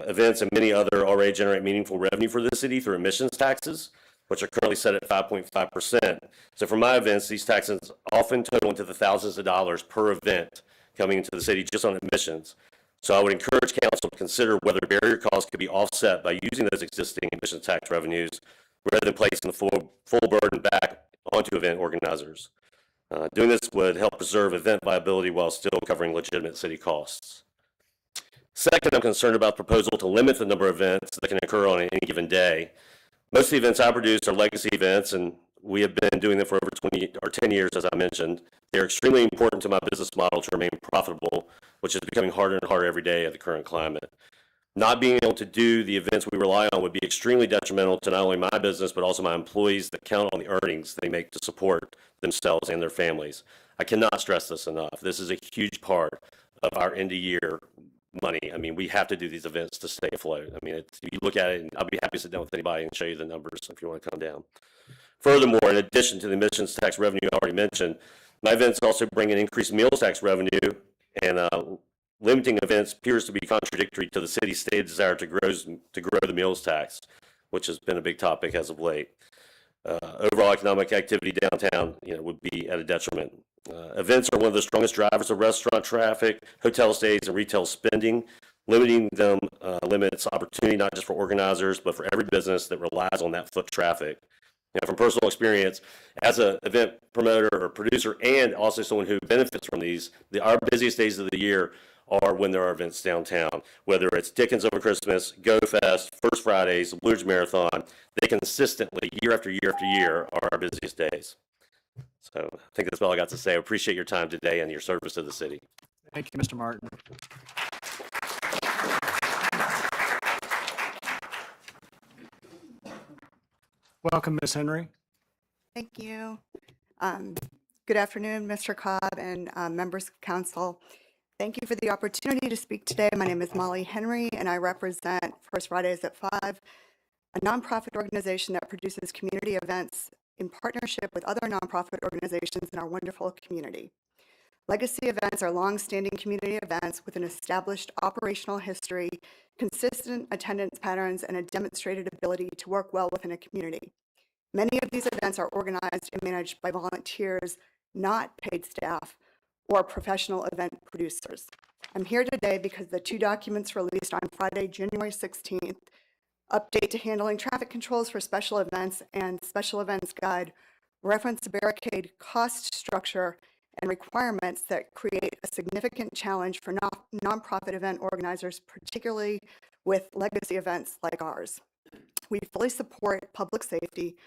events and many other already generate meaningful revenue for the city through admissions taxes, which are currently set at 5.5%. So for my events, these taxes often total into the thousands of dollars per event coming into the city just on admissions. So I would encourage council to consider whether barrier costs could be offset by using those existing admissions tax revenues rather than placing the full burden back onto event organizers. Doing this would help preserve event viability while still covering legitimate city costs. Second, I'm concerned about the proposal to limit the number of events that can occur on any given day. Most of the events I produce are legacy events, and we have been doing them for over 20 or 10 years, as I mentioned. They're extremely important to my business model to remain profitable, which is becoming harder and harder every day at the current climate. Not being able to do the events we rely on would be extremely detrimental to not only my business, but also my employees that count on the earnings they make to support themselves and their families. I cannot stress this enough. This is a huge part of our end of year money. I mean, we have to do these events to stay afloat. I mean, you look at it, and I'll be happy to sit down with anybody and show you the numbers if you want to come down. Furthermore, in addition to the admissions tax revenue I already mentioned, my events also bring an increased meals tax revenue, and limiting events appears to be contradictory to the city's stated desire to grow the meals tax, which has been a big topic as of late. Overall economic activity downtown, would be at a detriment. Events are one of the strongest drivers of restaurant traffic, hotel stays, and retail spending. Limiting them limits opportunity not just for organizers, but for every business that relies on that foot traffic. From personal experience, as an event promoter or producer, and also someone who benefits from these, our busiest days of the year are when there are events downtown. Whether it's Dickens over Christmas, Go Fest, First Fridays, Blue Ridge Marathon, they consistently, year after year after year, are our busiest days. So I think that's all I got to say. I appreciate your time today and your service to the city. Thank you, Mr. Martin. Welcome, Ms. Henry. Thank you. Good afternoon, Mr. Cobb and members of council. Thank you for the opportunity to speak today. My name is Molly Henry, and I represent First Fridays at 5, a nonprofit organization that produces community events in partnership with other nonprofit organizations in our wonderful community. Legacy events are long-standing community events with an established operational history, consistent attendance patterns, and a demonstrated ability to work well within a community. Many of these events are organized and managed by volunteers, not paid staff or professional event producers. I'm here today because the 2 documents released on Friday, January 16th, Update to Handling Traffic Controls for Special Events and Special Events Guide, reference barricade cost structure and requirements that create a significant challenge for nonprofit event organizers, particularly with legacy events like ours. We fully support public safety.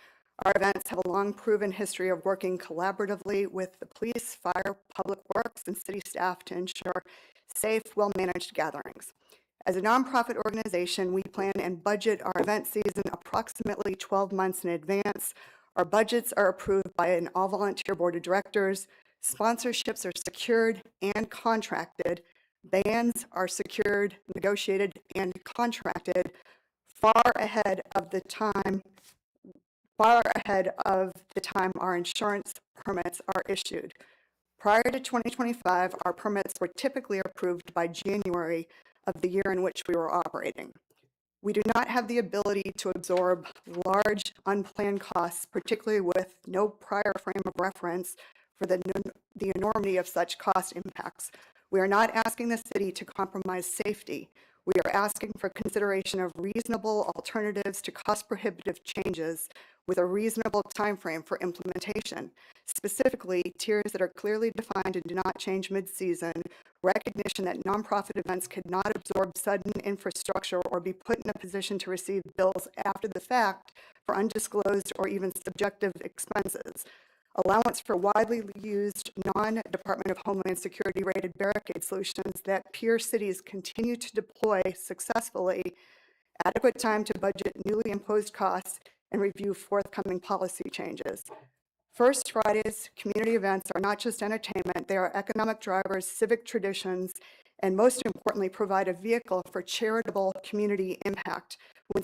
Our events have a long proven history of working collaboratively with the police, fire, public works, and city staff to ensure safe, well-managed gatherings. As a nonprofit organization, we plan and budget our event season approximately 12 months in advance. Our budgets are approved by an all-volunteer board of directors. Sponsorships are secured and contracted. Bands are secured, negotiated, and contracted far ahead of the time our insurance permits are issued. Prior to 2025, our permits were typically approved by January of the year in which we were operating. We do not have the ability to absorb large unplanned costs, particularly with no prior frame of reference for the enormity of such cost impacts. We are not asking the city to compromise safety. We are asking for consideration of reasonable alternatives to cost-prohibitive changes with a reasonable timeframe for implementation. Specifically, tiers that are clearly defined and do not change mid-season, recognition that nonprofit events could not absorb sudden infrastructure or be put in a position to receive bills after the fact for undisclosed or even subjective expenses. allowance for widely used non-Department of Homeland Security rated barricade solutions that peer cities continue to deploy successfully, adequate time to budget newly imposed costs, and review forthcoming policy changes. First Friday's community events are not just entertainment, they are economic drivers, civic traditions, and most importantly, provide a vehicle for charitable community impact. When